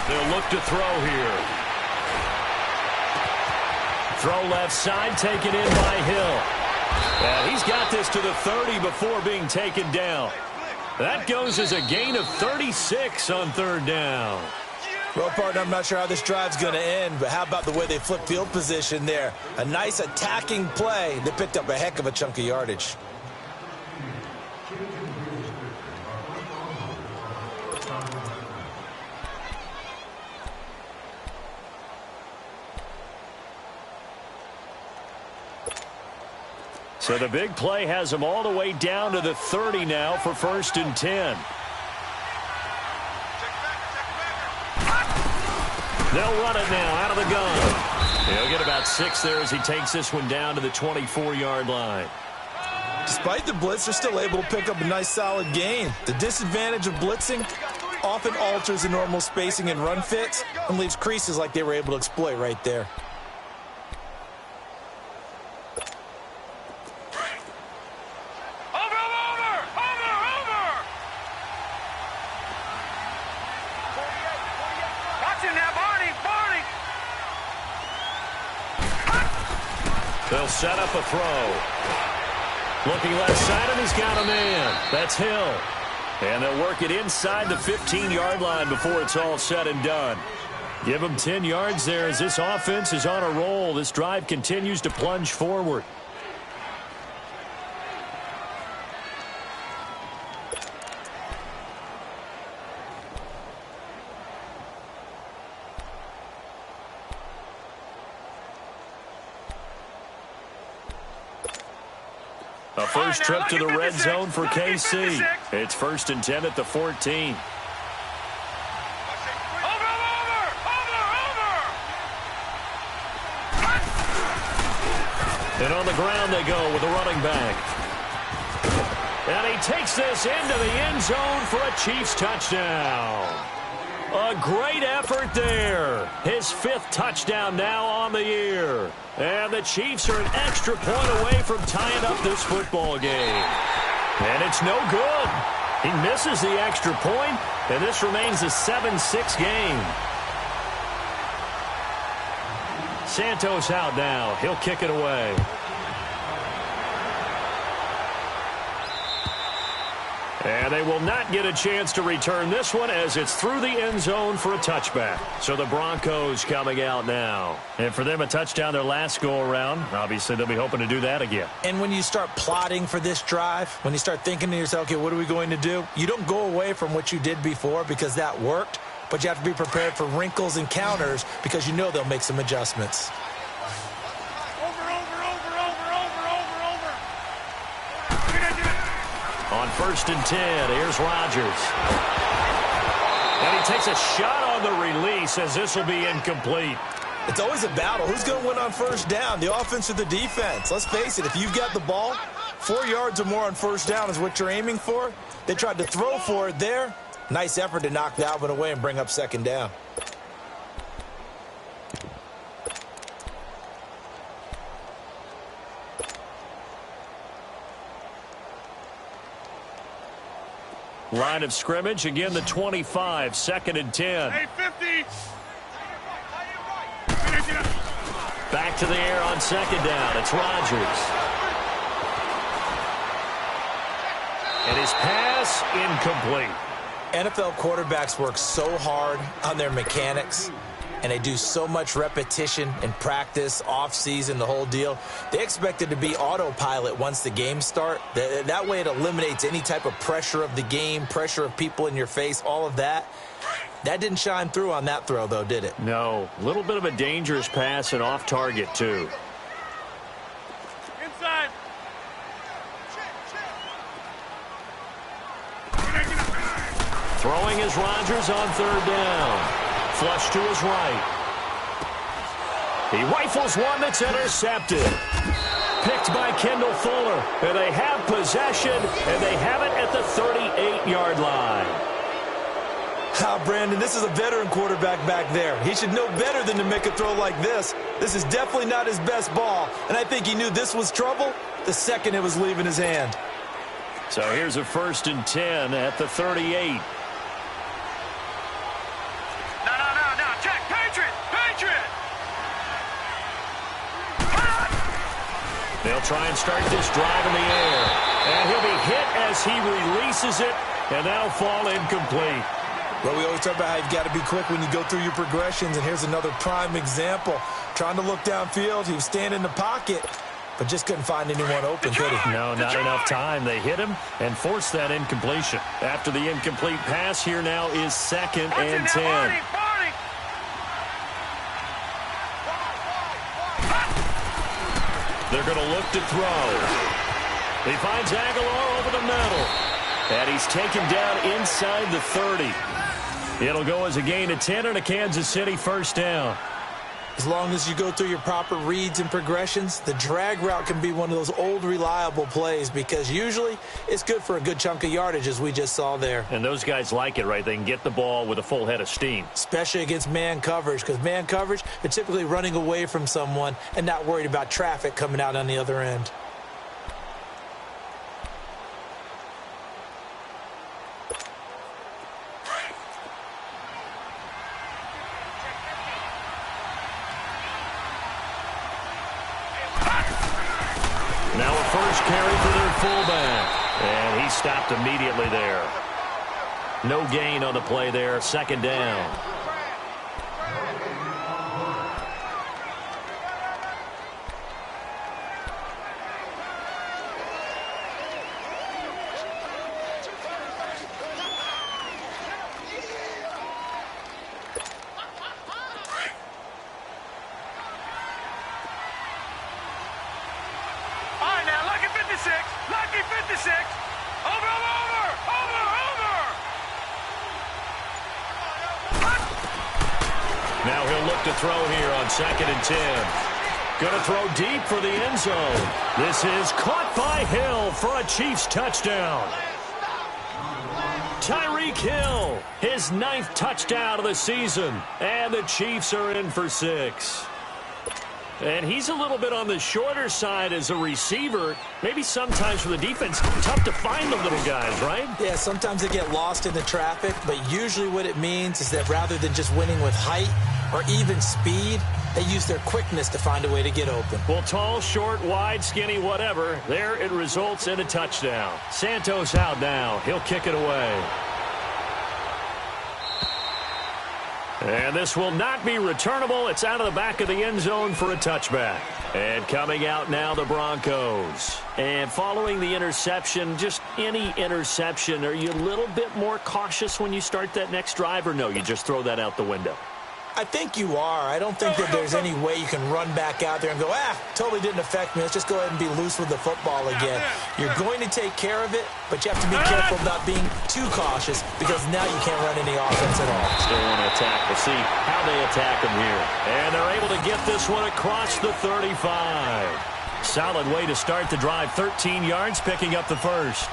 They'll look to throw here. Throw left side, taken in by Hill. And he's got this to the 30 before being taken down. That goes as a gain of 36 on 3rd down. Well, partner, I'm not sure how this drive's going to end, but how about the way they flip field position there? A nice attacking play. They picked up a heck of a chunk of yardage. So the big play has them all the way down to the 30 now for 1st and 10. They'll run it now out of the gun. He'll get about 6 there as he takes this one down to the 24-yard line. Despite the blitz, they're still able to pick up a nice solid gain. The disadvantage of blitzing often alters the normal spacing and run fits and leaves creases like they were able to exploit right there. They'll set up a throw. Looking left side, and he's got a man. That's Hill. And they'll work it inside the 15-yard line before it's all said and done. Give them 10 yards there as this offense is on a roll. This drive continues to plunge forward. A first trip to the red zone for KC. It's 1st and 10 at the 14. And on the ground they go with a running back. And he takes this into the end zone for a Chiefs touchdown. A great effort there. His 5th touchdown now on the year. And the Chiefs are an extra point away from tying up this football game. And it's no good. He misses the extra point, and this remains a 7-6 game. Santos out now. He'll kick it away. And they will not get a chance to return this one as it's through the end zone for a touchback. So the Broncos coming out now. And for them, a touchdown their last go-around. Obviously, they'll be hoping to do that again. And when you start plotting for this drive, when you start thinking to yourself, okay, what are we going to do? You don't go away from what you did before because that worked, but you have to be prepared for wrinkles and counters because you know they'll make some adjustments. On 1st and 10, here's Rodgers. And he takes a shot on the release as this will be incomplete. It's always a battle. Who's going to win on first down, the offense or the defense? Let's face it, if you've got the ball, 4 yards or more on first down is what you're aiming for. They tried to throw for it there. Nice effort to knock that one away and bring up 2nd down. Line of scrimmage, again the 25, 2nd and 10. Hey, 50. Back to the air on 2nd down. It's Rodgers. And his pass incomplete. NFL quarterbacks work so hard on their mechanics, and they do so much repetition in practice, off-season, the whole deal. They expect it to be autopilot once the games start. That way it eliminates any type of pressure of the game, pressure of people in your face, all of that. That didn't shine through on that throw, though, did it? No. A little bit of a dangerous pass and off target, too. Inside. Throwing is Rodgers on 3rd down. Flush to his right. He rifles one that's intercepted. Picked by Kendall Fuller. And they have possession, and they have it at the 38-yard line. Brandon, this is a veteran quarterback back there. He should know better than to make a throw like this. This is definitely not his best ball, and I think he knew this was trouble the second it was leaving his hand. So here's a 1st and 10 at the 38. They'll try and start this drive in the air. And he'll be hit as he releases it, and that'll fall incomplete. Well, we always talk about how you've got to be quick when you go through your progressions, and here's another prime example. Trying to look downfield, he was standing in the pocket, but just couldn't find anyone open, could he? No, not enough time. They hit him and forced that incompletion. After the incomplete pass, here now is 2nd and 10. They're going to look to throw. He finds Aguilar over the middle. And he's taken down inside the 30. It'll go as a gain of 10 and a Kansas City 1st down. As long as you go through your proper reads and progressions, the drag route can be one of those old reliable plays because usually it's good for a good chunk of yardage as we just saw there. And those guys like it, right? They can get the ball with a full head of steam. Especially against man coverage because man coverage, they're typically running away from someone and not worried about traffic coming out on the other end. Now a first carry for their fullback. And he stopped immediately there. No gain on the play there. Second down. Lucky 56. Over. Now he'll look to throw here on 2nd and 10. Going to throw deep for the end zone. This is caught by Hill for a Chiefs touchdown. Tyreek Hill, his 9th touchdown of the season. And the Chiefs are in for 6. And he's a little bit on the shorter side as a receiver. Maybe sometimes for the defense, tough to find the little guys, right? Yeah, sometimes they get lost in the traffic, but usually what it means is that rather than just winning with height or even speed, they use their quickness to find a way to get open. Well, tall, short, wide, skinny, whatever, there it results in a touchdown. Santos out now. He'll kick it away. And this will not be returnable. It's out of the back of the end zone for a touchback. And coming out now, the Broncos. And following the interception, just any interception, are you a little bit more cautious when you start that next drive, or no, you just throw that out the window? I think you are. I don't think that there's any way you can run back out there and go, totally didn't affect me. Let's just go ahead and be loose with the football again. You're going to take care of it, but you have to be careful about being too cautious because now you can't run any offense at all. Still want to attack. We'll see how they attack them here. And they're able to get this one across the 35. Solid way to start the drive. 13 yards, picking up the first.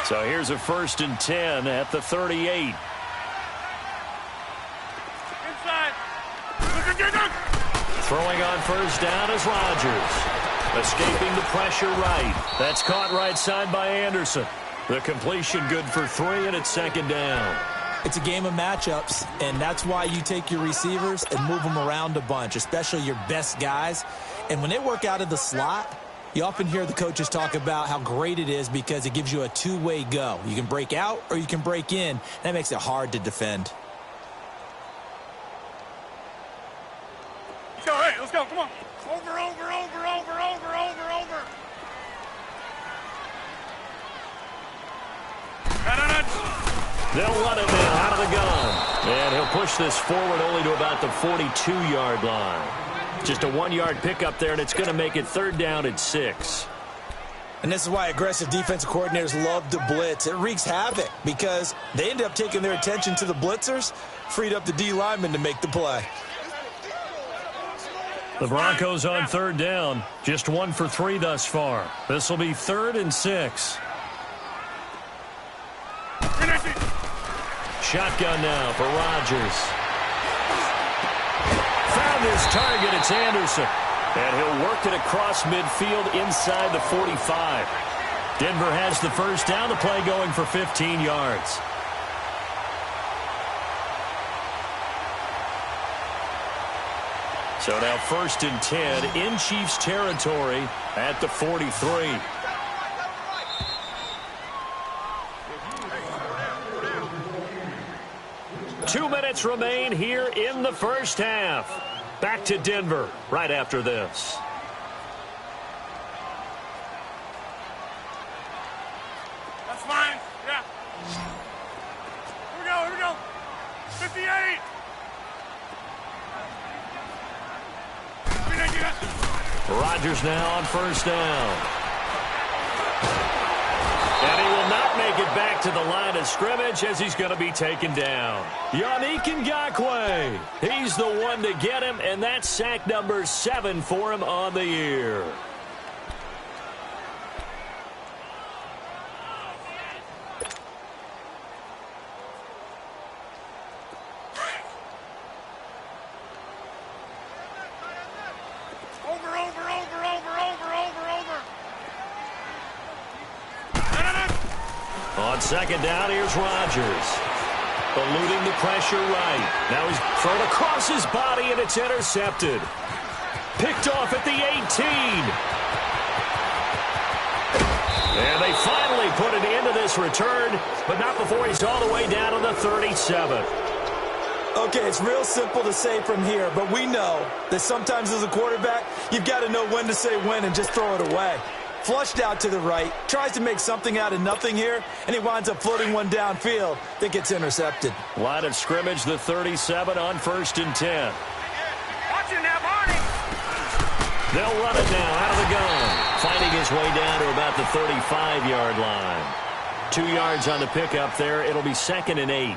So here's a 1st and 10 at the 38. Inside. Throwing on 1st down is Rodgers. Escaping the pressure right. That's caught right side by Anderson. The completion good for 3, and it's 2nd down. It's a game of matchups, and that's why you take your receivers and move them around a bunch, especially your best guys. And when they work out of the slot, you often hear the coaches talk about how great it is because it gives you a two-way go. You can break out or you can break in. That makes it hard to defend. Let's go. Come on. Over. They'll run it now out of the gun. And he'll push this forward only to about the 42-yard line. Just a 1-yard pickup there, and it's going to make it 3rd down at 6. And this is why aggressive defensive coordinators love to blitz. It wreaks havoc because they end up taking their attention to the blitzers, freed up the D lineman to make the play. The Broncos on 3rd down. Just 1 for 3 thus far. This will be 3rd and 6. Shotgun now for Rodgers. Found his target. It's Anderson. And he'll work it across midfield inside the 45. Denver has the 1st down. The play going for 15 yards. So now 1st and 10 in Chiefs territory at the 43. Two minutes remain here in the first half. Back to Denver right after this. That's fine. Yeah. Here we go. 58. Rodgers now on 1st down. And he will not make it back to the line of scrimmage as he's going to be taken down. Yannick Ngakoue. He's the one to get him, and that's sack number 7 for him on the year. On 2nd down, here's Rodgers. Eluding the pressure right. Now he's thrown across his body, and it's intercepted. Picked off at the 18. And they finally put an end to this return, but not before he's all the way down to the 37. Okay, it's real simple to say from here, but we know that sometimes as a quarterback, you've got to know when to say when and just throw it away. Flushed out to the right, tries to make something out of nothing here, and he winds up floating one downfield that gets intercepted. Line of scrimmage, the 37 on 1st and 10. Watch it now, Barney. They'll run it now out of the gun. Finding his way down to about the 35-yard line. 2 yards on the pickup there. It'll be 2nd and 8.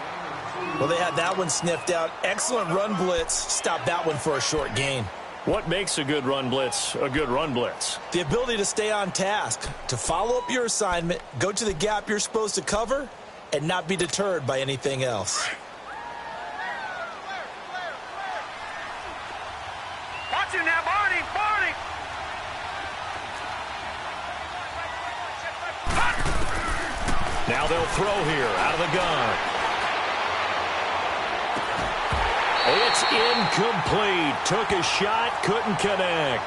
Well, they had that one sniffed out. Excellent run blitz. Stop that one for a short gain. What makes a good run blitz a good run blitz? The ability to stay on task, to follow up your assignment, go to the gap you're supposed to cover, and not be deterred by anything else. Watch it now, Barney. Barney. Now they'll throw here out of the gun. It's incomplete. Took a shot, couldn't connect.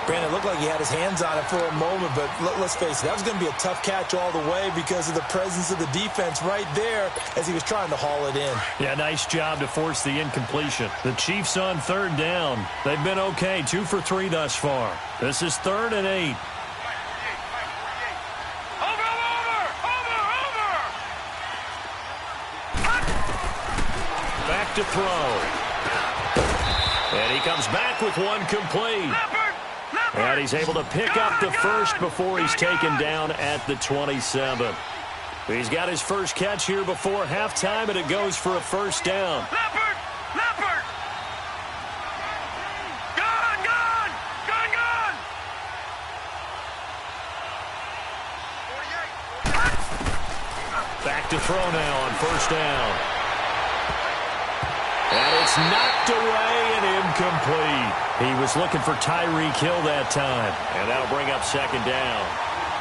Brandon, it looked like he had his hands on it for a moment, but let's face it, that was going to be a tough catch all the way because of the presence of the defense right there as he was trying to haul it in. Yeah, nice job to force the incompletion. The Chiefs on 3rd down. They've been okay, 2 for 3 thus far. This is 3rd and 8. Back to throw. And he comes back with one complete. And he's able to pick up the first before he's taken down at the 27. He's got his first catch here before halftime, and it goes for a 1st down. Leopard! Gun! Back to throw now on 1st down. And it's knocked away and incomplete. He was looking for Tyreek Hill that time. And that'll bring up 2nd down.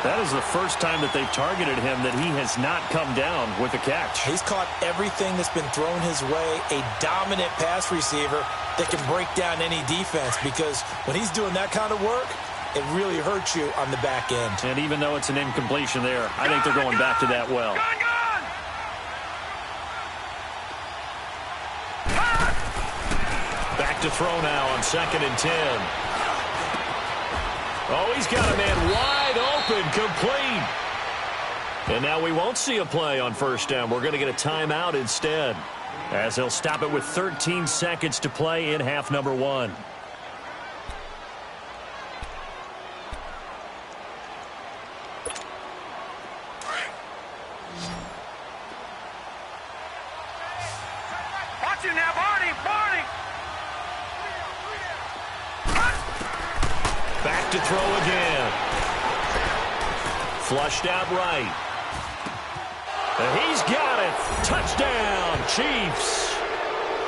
That is the first time that they've targeted him that he has not come down with a catch. He's caught everything that's been thrown his way. A dominant pass receiver that can break down any defense because when he's doing that kind of work, it really hurts you on the back end. And even though it's an incompletion there, I think they're going back to that well. Back to throw now on 2nd and 10. Oh, he's got a man wide open, complete. And now we won't see a play on 1st down. We're going to get a timeout instead, as they'll stop it with 13 seconds to play in half number 1. Watch it now, Barney. Back to throw again. Flushed out right. And he's got it. Touchdown, Chiefs.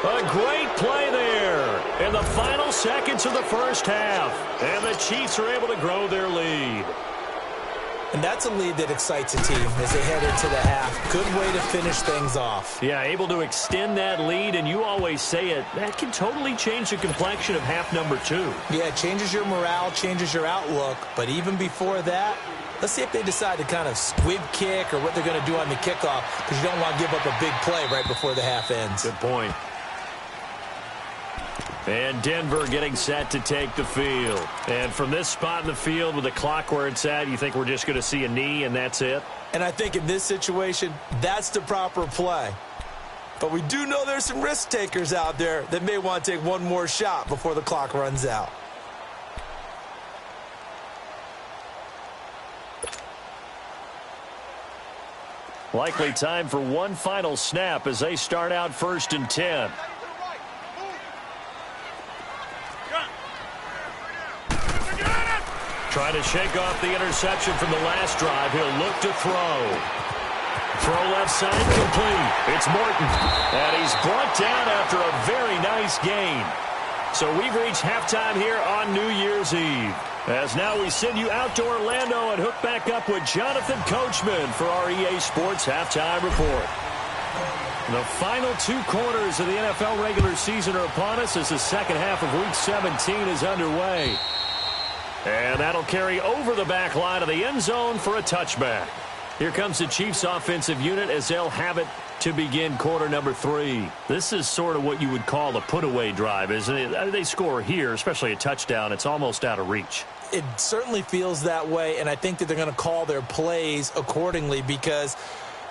A great play there in the final seconds of the 1st half. And the Chiefs are able to grow their lead. And that's a lead that excites a team as they head into the half. Good way to finish things off. Yeah, able to extend that lead, and you always say it, that can totally change the complexion of half number 2. Yeah, it changes your morale, changes your outlook. But even before that, let's see if they decide to kind of squib kick or what they're going to do on the kickoff, because you don't want to give up a big play right before the half ends. Good point. And Denver getting set to take the field. And from this spot in the field with the clock where it's at, you think we're just going to see a knee and that's it? And I think in this situation, that's the proper play. But we do know there's some risk takers out there that may want to take one more shot before the clock runs out. Likely time for one final snap as they start out 1st and 10. Trying to shake off the interception from the last drive. He'll look to throw. Throw left side complete. It's Morton. And he's brought down after a very nice gain. So we've reached halftime here on New Year's Eve. As now we send you out to Orlando and hook back up with Jonathan Coachman for our EA Sports Halftime Report. The final 2 quarters of the NFL regular season are upon us as the second half of Week 17 is underway. And that'll carry over the back line of the end zone for a touchback. Here comes the Chiefs offensive unit as they'll have it to begin quarter number 3. This is sort of what you would call a put-away drive, isn't it? They score here, especially a touchdown. It's almost out of reach. It certainly feels that way, and I think that they're going to call their plays accordingly because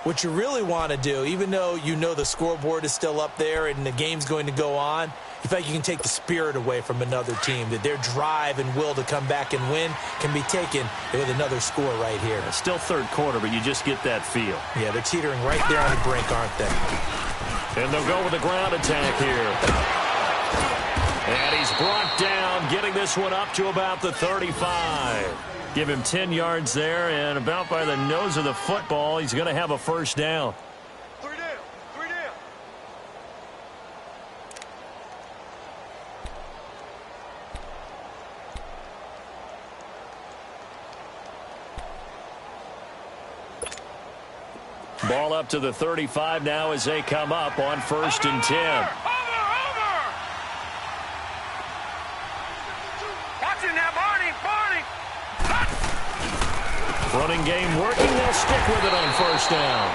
what you really want to do, even though you know the scoreboard is still up there and the game's going to go on, you feel like you can take the spirit away from another team, that their drive and will to come back and win can be taken with another score right here. It's still third quarter, but you just get that feel. Yeah, they're teetering right there on the brink, aren't they? And they'll go with a ground attack here. And he's brought down, getting this one up to about the 35. Give him 10 yards there, and about by the nose of the football, he's going to have a first down. 3 down. 3 down. Ball up to the 35 now as they come up on 1st and 10. Over. Watching that, Barney. Running game working. They'll stick with it on 1st down.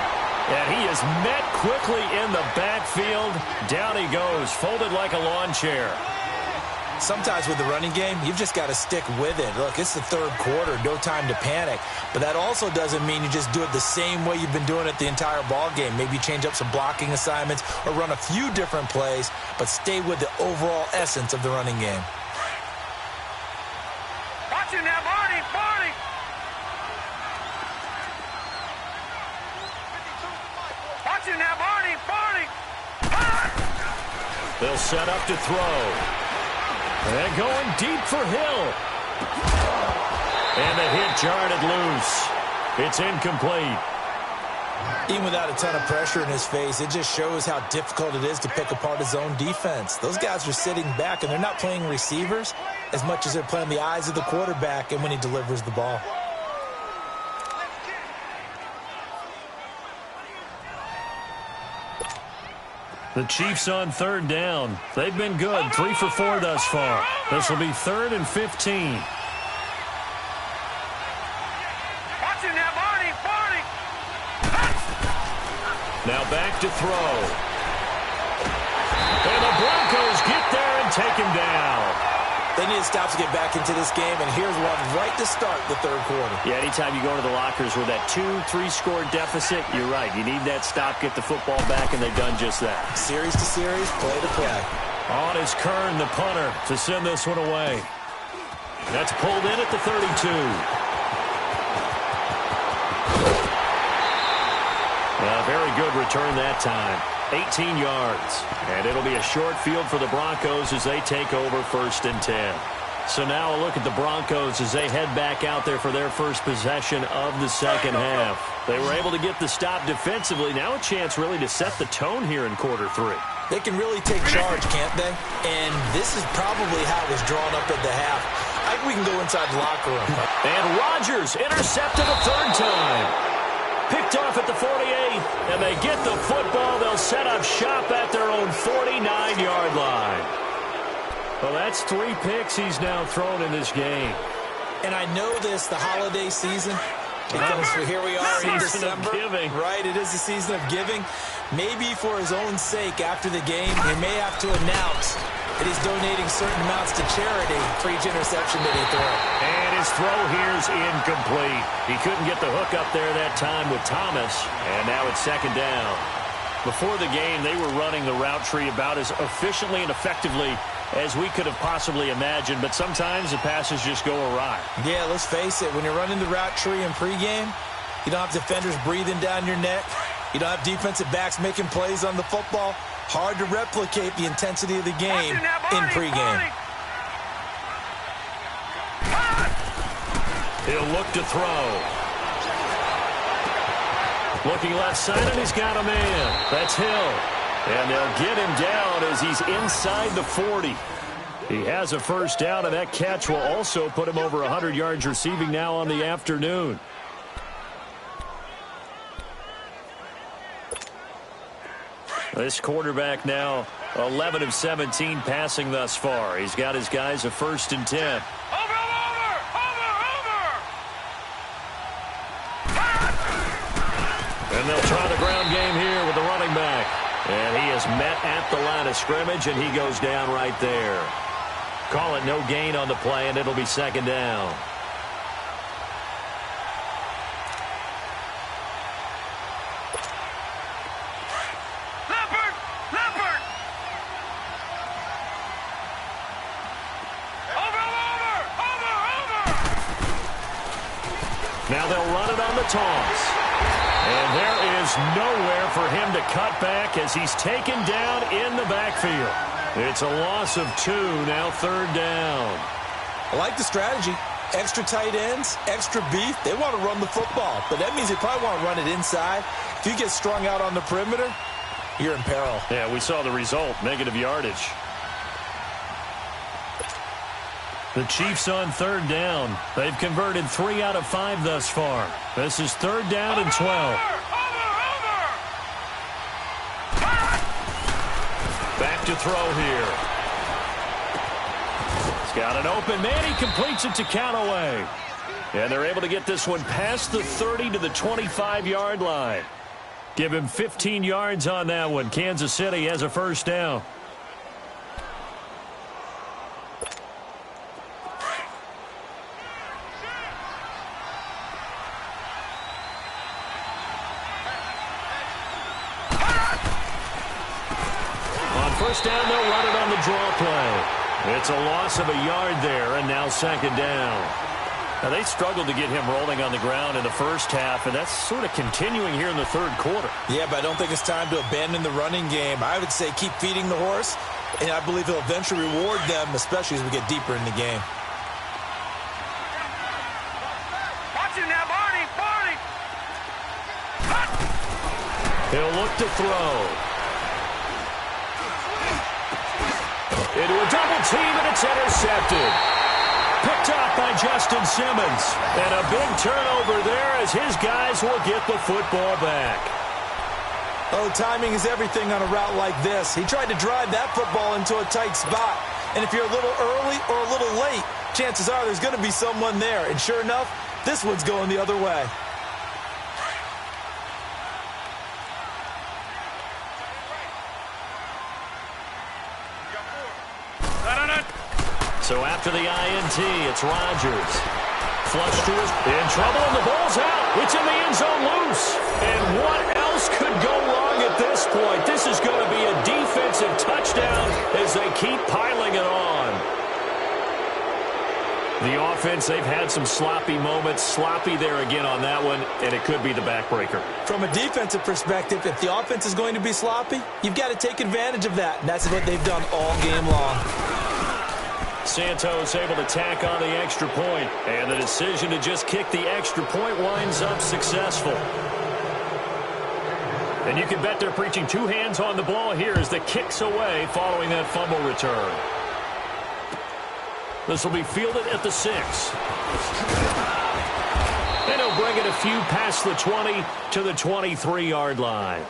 And he is met quickly in the backfield. Down he goes, folded like a lawn chair. Sometimes with the running game, you've just got to stick with it. Look, it's the third quarter, no time to panic. But that also doesn't mean you just do it the same way you've been doing it the entire ball game. Maybe change up some blocking assignments or run a few different plays, but stay with the overall essence of the running game. Watching that, Barney. Watching that, Barney. They'll set up to throw. And going deep for Hill. And the hit jarred it loose. It's incomplete. Even without a ton of pressure in his face, it just shows how difficult it is to pick apart his own defense. Those guys are sitting back, and they're not playing receivers as much as they're playing the eyes of the quarterback and when he delivers the ball. The Chiefs on 3rd down. They've been good, 3 for 4 thus far. This will be 3rd and 15. Watching that, Barney. Now back to throw. And the Broncos get there and take him down. They need to stop to get back into this game, and here's one right to start the third quarter. Yeah, anytime you go to the lockers with that 2-3 score deficit, you're right. You need that stop, get the football back, and they've done just that. Series to series, play to play. On is Kern, the punter, to send this one away. That's pulled in at the 32. A very good return that time. 18 yards. And it'll be a short field for the Broncos as they take over 1st and 10. So now a look at the Broncos as they head back out there for their first possession of the second half. They were able to get the stop defensively. Now a chance really to set the tone here in quarter 3. They can really take charge, can't they? And this is probably how it was drawn up at the half. I think we can go inside the locker room. And Rodgers intercepted a 3rd time. Picked off at the 48, and they get the football. They'll set up shop at their own 49-yard line. Well, that's 3 picks he's now thrown in this game. And I know this, the holiday season, because here we are in December. Right, it is the season of giving. Maybe for his own sake, after the game, he may have to announce that he's donating certain amounts to charity for each interception that he throws. And his throw here's incomplete. He couldn't get the hook up there that time with Thomas, and now it's 2nd down. Before the game, they were running the route tree about as efficiently and effectively as we could have possibly imagined, but sometimes the passes just go awry. Yeah, let's face it, when you're running the route tree in pregame, you don't have defenders breathing down your neck. You don't have defensive backs making plays on the football. Hard to replicate the intensity of the game in pregame. He'll look to throw. Looking left side, and he's got a man. That's Hill. And they'll get him down as he's inside the 40. He has a first down, and that catch will also put him over 100 yards receiving now on the afternoon. This quarterback now 11 of 17 passing thus far. He's got his guys a 1st and 10. Over! And they'll try the ground game here with the running back. And he is met at the line of scrimmage, and he goes down right there. Call it no gain on the play, and it'll be 2nd down. Now they'll run it on the toss. And there is nowhere for him to cut back as he's taken down in the backfield. It's a loss of 2, now 3rd down. I like the strategy. Extra tight ends, extra beef. They want to run the football, but that means they probably want to run it inside. If you get strung out on the perimeter, you're in peril. Yeah, we saw the result, negative yardage. The Chiefs on 3rd down. They've converted 3 out of 5 thus far. This is 3rd down and 12. Back to throw here. He's got an open man. He completes it to Callaway. And they're able to get this one past the 30 to the 25-yard line. Give him 15 yards on that one. Kansas City has a 1st down. First down, they'll run it on the draw play. It's a loss of a yard there, and now 2nd down. Now, they struggled to get him rolling on the ground in the first half, and that's sort of continuing here in the 3rd quarter. Yeah, but I don't think it's time to abandon the running game. I would say keep feeding the horse, and I believe he'll eventually reward them, especially as we get deeper in the game. Watch him now, Barney! He'll look to throw. Into a double team, and it's intercepted. Picked up by Justin Simmons. And a big turnover there as his guys will get the football back. Oh, timing is everything on a route like this. He tried to drive that football into a tight spot. And if you're a little early or a little late, chances are there's going to be someone there. And sure enough, this one's going the other way. So after the INT, it's Rodgers. Flush to his, in trouble, and the ball's out. It's in the end zone loose. And what else could go wrong at this point? This is going to be a defensive touchdown as they keep piling it on. The offense, they've had some sloppy moments. Sloppy there again on that one, and it could be the backbreaker. From a defensive perspective, if the offense is going to be sloppy, you've got to take advantage of that. And that's what they've done all game long. Santos able to tack on the extra point, and the decision to just kick the extra point winds up successful. And you can bet they're preaching 2 hands on the ball here as the kick's away following that fumble return. This will be fielded at the 6. And he'll bring it a few past the 20 to the 23-yard line.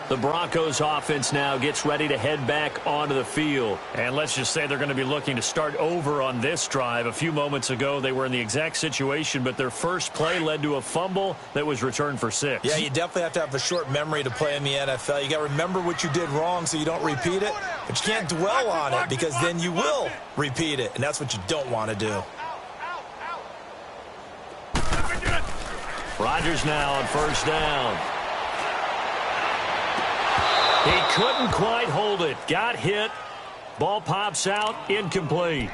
The Broncos offense now gets ready to head back onto the field. And let's just say they're going to be looking to start over on this drive. A few moments ago, they were in the exact situation, but their first play led to a fumble that was returned for 6. Yeah, you definitely have to have a short memory to play in the NFL. You got to remember what you did wrong so you don't repeat it, but you can't dwell on it because then you will repeat it, and that's what you don't want to do. Rodgers now on 1st down. He couldn't quite hold it. Got hit. Ball pops out. Incomplete.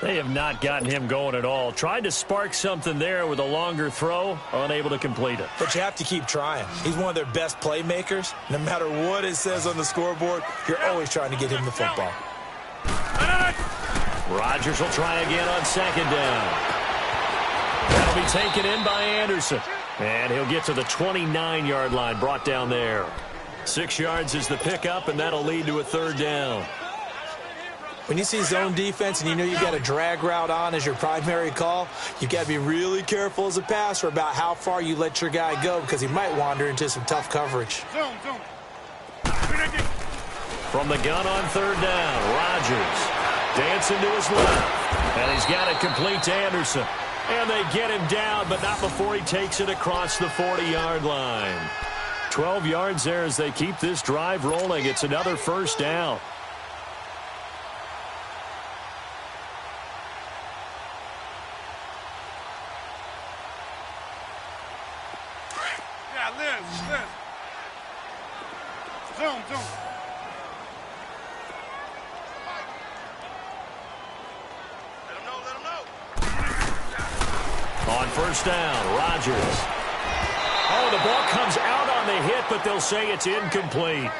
They have not gotten him going at all. Tried to spark something there with a longer throw. Unable to complete it. But you have to keep trying. He's one of their best playmakers. No matter what it says on the scoreboard, you're always trying to get him the football. Rodgers will try again on 2nd down. That'll be taken in by Anderson. And he'll get to the 29-yard line. Brought down there. 6 yards is the pickup, and that'll lead to a 3rd down. When you see zone defense and you know you've got a drag route on as your primary call, you've got to be really careful as a passer about how far you let your guy go because he might wander into some tough coverage. From the gun on third down, Rodgers dancing to his left. And he's got it complete to Anderson. And they get him down, but not before he takes it across the 40-yard line. 12 yards there as they keep this drive rolling. It's another first down. Yeah, Liz. Zoom. Let him know. On first down, Rodgers. Oh, the ball comes out on the hit, but they'll say it's incomplete.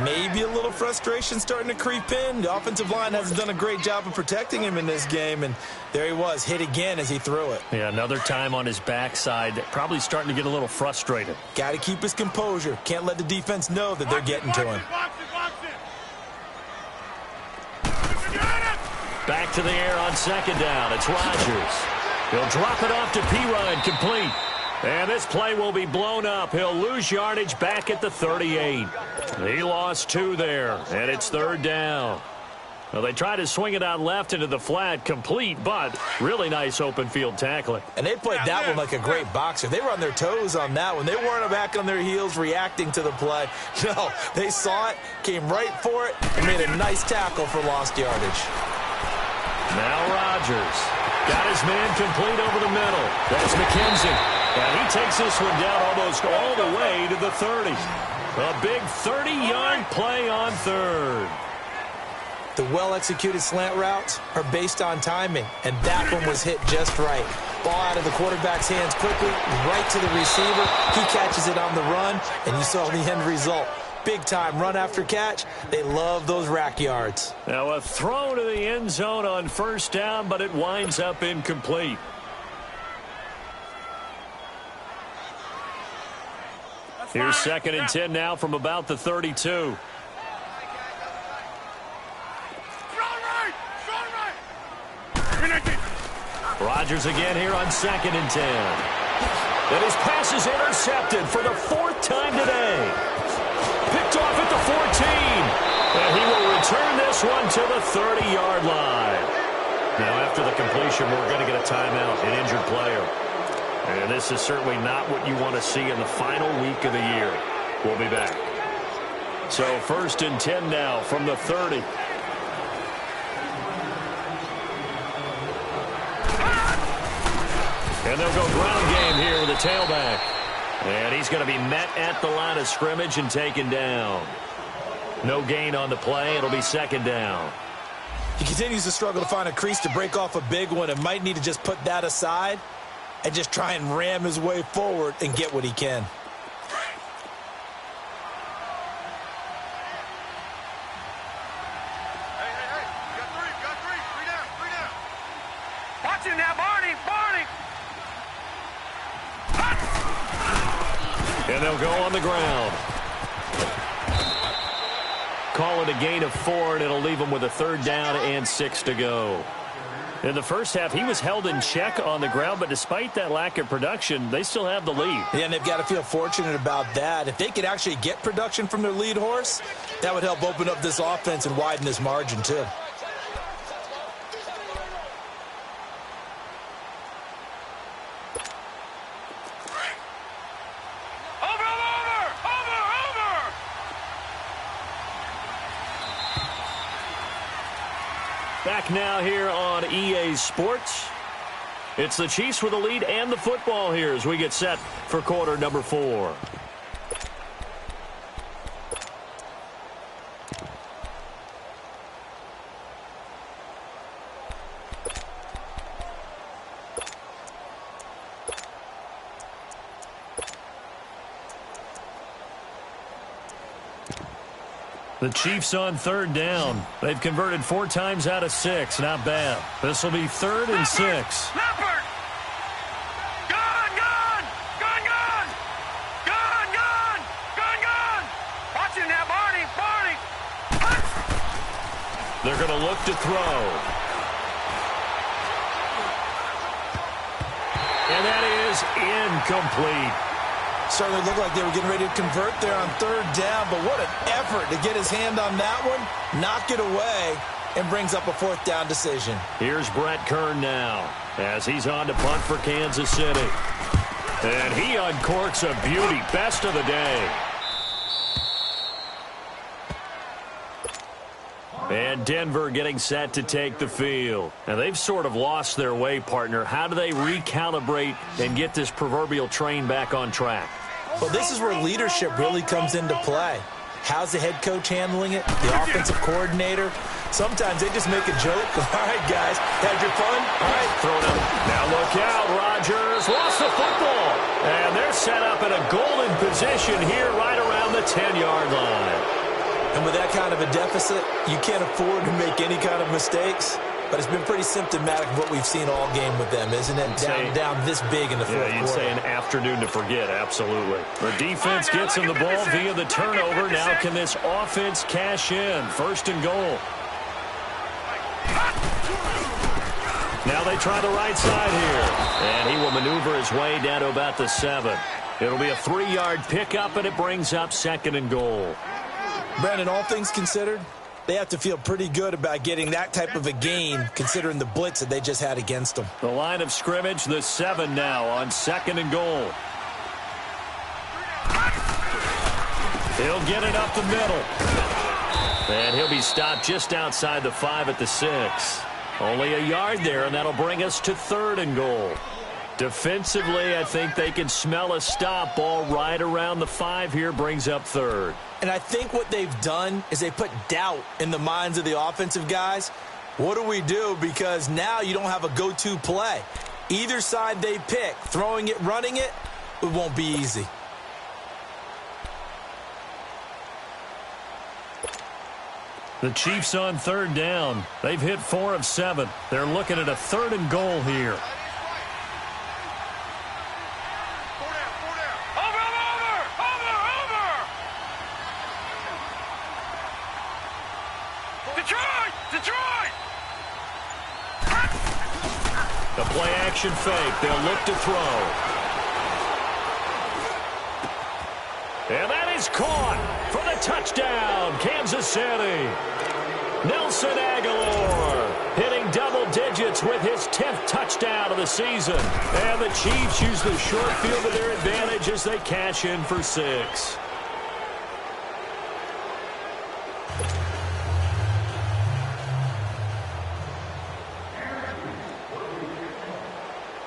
Maybe a little frustration starting to creep in. The offensive line hasn't done a great job of protecting him in this game, and there he was, hit again as he threw it. Yeah, another time on his backside, probably starting to get a little frustrated. Got to keep his composure. Can't let the defense know that they're getting to him. Back to the air on second down. It's Rodgers. He'll drop it off to Pirine, complete. And this play will be blown up. He'll lose yardage back at the 38. He lost 2 there, and it's third down. Well, they tried to swing it out left into the flat, complete, but really nice open field tackling. And they played that one like a great boxer. They were on their toes on that one. They weren't back on their heels reacting to the play. No, they saw it, came right for it, and made a nice tackle for lost yardage. Now Rodgers got his man complete over the middle. That's McKenzie. And he takes this one down almost all the way to the 30. A big 30-yard play on third. The well-executed slant routes are based on timing, and that one was hit just right. Ball out of the quarterback's hands quickly, right to the receiver. He catches it on the run, and you saw the end result. Big-time run after catch. They love those rack yards. Now a throw to the end zone on first down, but it winds up incomplete. Here's second and 10 now from about the 32. Rodgers again here on second and 10. And his pass is intercepted for the 4th time today. Picked off at the 14. And he will return this one to the 30-yard line. Now after the completion, we're going to get a timeout, an injured player. And this is certainly not what you want to see in the final week of the year. We'll be back. So first and 10 now from the 30. And they'll go ground game here with a tailback. And he's going to be met at the line of scrimmage and taken down. No gain on the play. It'll be second down. He continues to struggle to find a crease to break off a big one and might need to just put that aside and just try and ram his way forward and get what he can. Hey. You got three. Three down. Watch it now, Barney. And they'll go on the ground. Call it a gain of 4, and it'll leave them with a third down and 6 to go. In the first half, he was held in check on the ground, but despite that lack of production, they still have the lead. Yeah, and they've got to feel fortunate about that. If they could actually get production from their lead horse, that would help open up this offense and widen this margin, too. Back now here on EA Sports. It's the Chiefs with the lead and the football here as we get set for quarter number 4. The Chiefs on third down. They've converted 4 times out of 6. Not bad. This will be 3rd and 6. Leopard! Gun! Watch it now, Barney! They're going to look to throw. And that is incomplete. Certainly looked like they were getting ready to convert there on third down, but what an effort to get his hand on that one, knock it away, and brings up a fourth down decision. Here's Brett Kern now as he's on to punt for Kansas City. And he uncorks a beauty. Best of the day. And Denver getting set to take the field. Now, they've sort of lost their way, partner. How do they recalibrate and get this proverbial train back on track? Well, this is where leadership really comes into play. How's the head coach handling it? The offensive coordinator? Sometimes they just make a joke. All right, guys, had your fun? All right, throw it up. Now look out, Rodgers lost the football. And they're set up in a golden position here right around the 10-yard line. And with that kind of a deficit, you can't afford to make any kind of mistakes. But it's been pretty symptomatic of what we've seen all game with them, isn't it? Down this big in the fourth quarter. You'd say an afternoon to forget, absolutely. The defense gets in the ball via the turnover. Now can this offense cash in? First and goal. Now they try the right side here. And he will maneuver his way down to about the 7. It'll be a 3-yard pickup, and it brings up second and goal. Brandon, all things considered, they have to feel pretty good about getting that type of a gain, considering the blitz that they just had against them. The line of scrimmage, the 7 now on second and goal. He'll get it up the middle. And he'll be stopped just outside the 5 at the 6. Only a yard there, and that'll bring us to third and goal. Defensively, I think they can smell a stop. Ball right around the 5 here brings up third. And I think what they've done is they put doubt in the minds of the offensive guys. What do we do? Because now you don't have a go-to play. Either side they pick, throwing it, running it, it won't be easy. The Chiefs on third down. They've hit 4 of 7. They're looking at a third and goal here. The play-action fake. They'll look to throw. And that is caught for the touchdown, Kansas City. Nelson Aguilar hitting double digits with his 10th touchdown of the season. And the Chiefs use the short field to their advantage as they cash in for 6.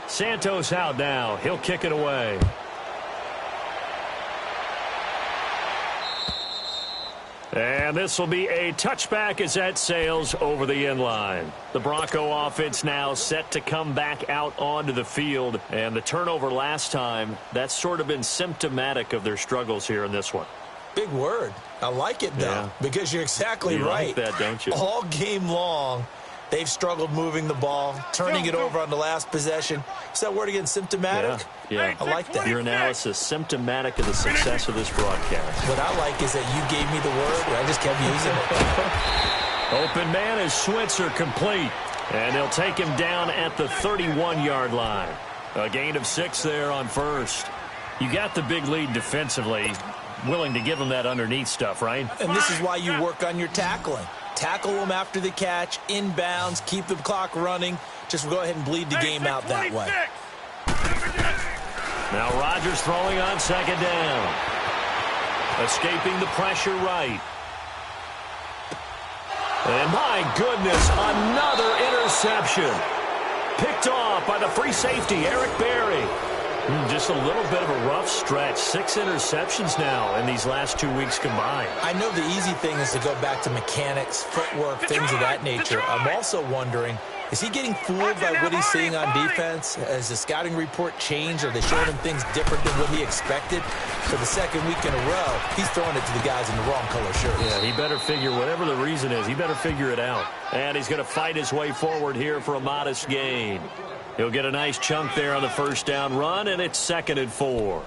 Santos out now. He'll kick it away. And this will be a touchback as that sails over the end line. The Bronco offense now set to come back out onto the field. And the turnover last time, that's sort of been symptomatic of their struggles here in this one. Big word. I like it, though, because you're exactly right. You like that, don't you? All game long, they've struggled moving the ball, turning it over on the last possession. Is that word again, symptomatic? Yeah. I like that. Your analysis, symptomatic of the success of this broadcast. What I like is that you gave me the word, and I just kept using it. Open man is Switzer complete. And they'll take him down at the 31-yard line. A gain of 6 there on first. You got the big lead defensively. Willing to give them that underneath stuff, right? And this is why you work on your tackling. Tackle them after the catch, inbounds, keep the clock running. Just go ahead and bleed the game out that way. Now Rodgers throwing on second down. Escaping the pressure right. And my goodness, another interception. Picked off by the free safety, Eric Berry. Just a little bit of a rough stretch. 6 interceptions now in these last 2 weeks combined. I know the easy thing is to go back to mechanics, footwork, things of that nature. I'm also wondering, is he getting fooled by what he's seeing on defense? Has the scouting report changed? Are they showing him things different than what he expected? For the second week in a row, he's throwing it to the guys in the wrong color shirts. Yeah, he better figure, whatever the reason is, he better figure it out. And he's going to fight his way forward here for a modest gain. He'll get a nice chunk there on the first down run, and it's 2nd and 4.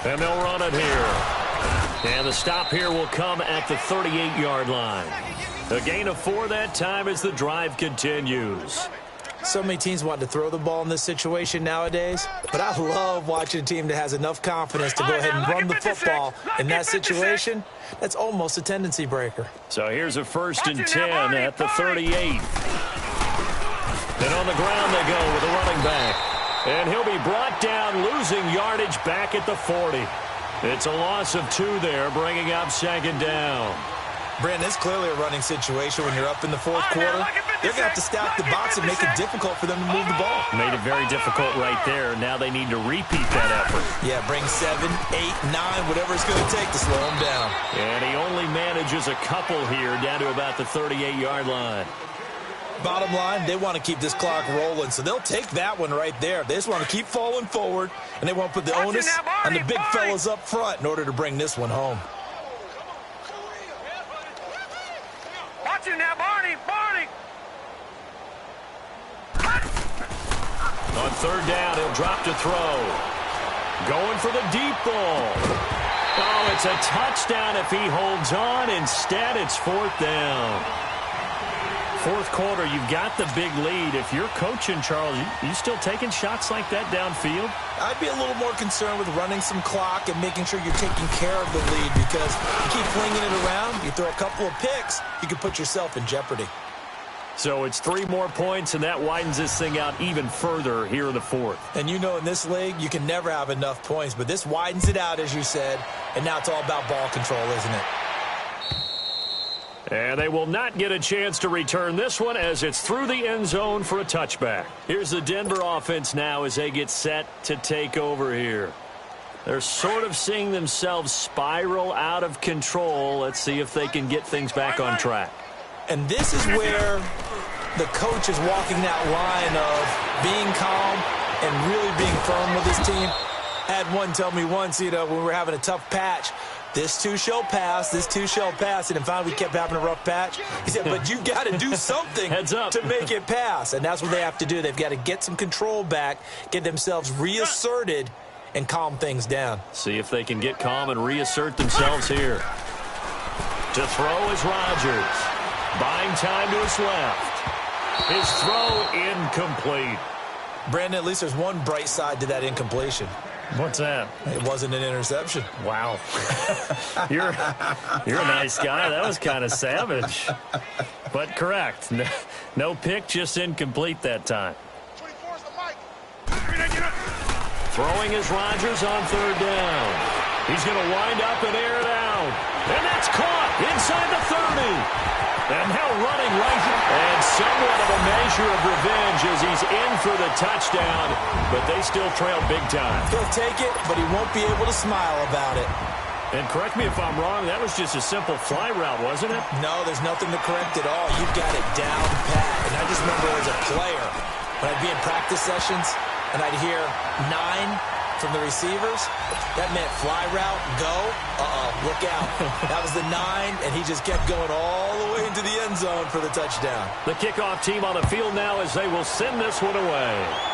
And they'll run it here. And the stop here will come at the 38-yard line. A gain of 4 that time as the drive continues. So many teams want to throw the ball in this situation nowadays, but I love watching a team that has enough confidence to go ahead and run the football in that situation. That's almost a tendency breaker. So here's a 1st and 10 at the 38. And on the ground they go with a running back. And he'll be brought down, losing yardage back at the 40. It's a loss of 2 there, bringing up 2nd down. Brandon, it's clearly a running situation when you're up in the 4th quarter. They're going to have to stack the box and make it difficult for them to move the ball. Made it very difficult right there. Now they need to repeat that effort. Yeah, bring 7, 8, 9, whatever it's going to take to slow them down. And he only manages a couple here down to about the 38-yard line. Bottom line, they want to keep this clock rolling, so they'll take that one right there. They just want to keep falling forward, and they want to put the onus on the big fellas up front in order to bring this one home. Watch him now, Barney! Barney! On 3rd down, he'll drop to throw. Going for the deep ball. Oh, it's a touchdown if he holds on. Instead, it's 4th down. 4th quarter, you've got the big lead. If you're coaching, Charles, you still taking shots like that downfield? I'd be a little more concerned with running some clock and making sure you're taking care of the lead, because you keep flinging it around, you throw a couple of picks, you can put yourself in jeopardy. So it's 3 more points, and that widens this thing out even further here in the 4th. And you know in this league, you can never have enough points, but this widens it out, as you said, and now it's all about ball control, isn't it? And they will not get a chance to return this one as it's through the end zone for a touchback. Here's the Denver offense now as they get set to take over here. They're sort of seeing themselves spiral out of control. Let's see if they can get things back on track. And this is where the coach is walking that line of being calm and really being firm with his team. I had one tell me once, when we were having a tough patch, this too shall pass, this too shall pass. And finally we kept having a rough patch. He said, but you got to do something Heads up. to make it pass. And that's what they have to do. They've got to get some control back, get themselves reasserted, and calm things down. See if they can get calm and reassert themselves here. To throw is Rodgers. Buying time to his left. His throw incomplete. Brandon, at least there's one bright side to that incompletion. What's that? It wasn't an interception. Wow. You're a nice guy. That was kind of savage. But correct. No pick, just incomplete that time. 24's the mic. Throwing is Rodgers on 3rd down. He's going to wind up and air it out. And that's caught inside the 30. And now running right here. And somewhat of a measure of revenge as he's in for the touchdown. But they still trail big time. He'll take it, but he won't be able to smile about it. And correct me if I'm wrong, that was just a simple fly route, wasn't it? No, there's nothing to correct at all. You've got it down pat. And I just remember as a player, when I'd be in practice sessions and I'd hear 9 from the receivers, that meant fly route, go, look out. That was the 9, and he just kept going all the way into the end zone for the touchdown. The kickoff team on the field now as they will send this one away.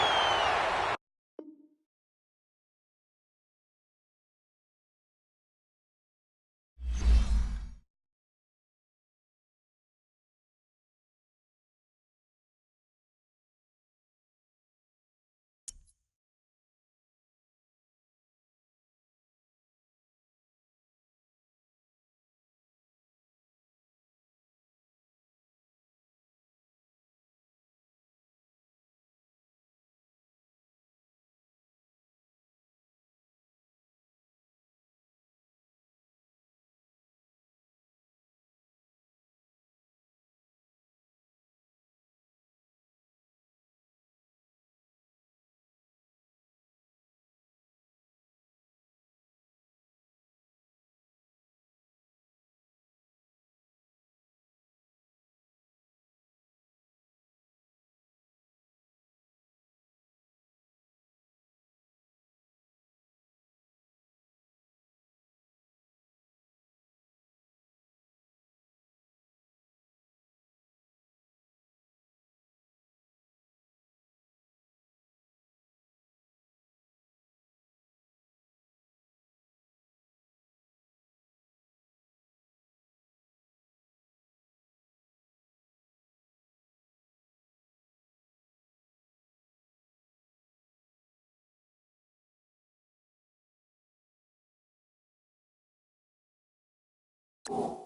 you.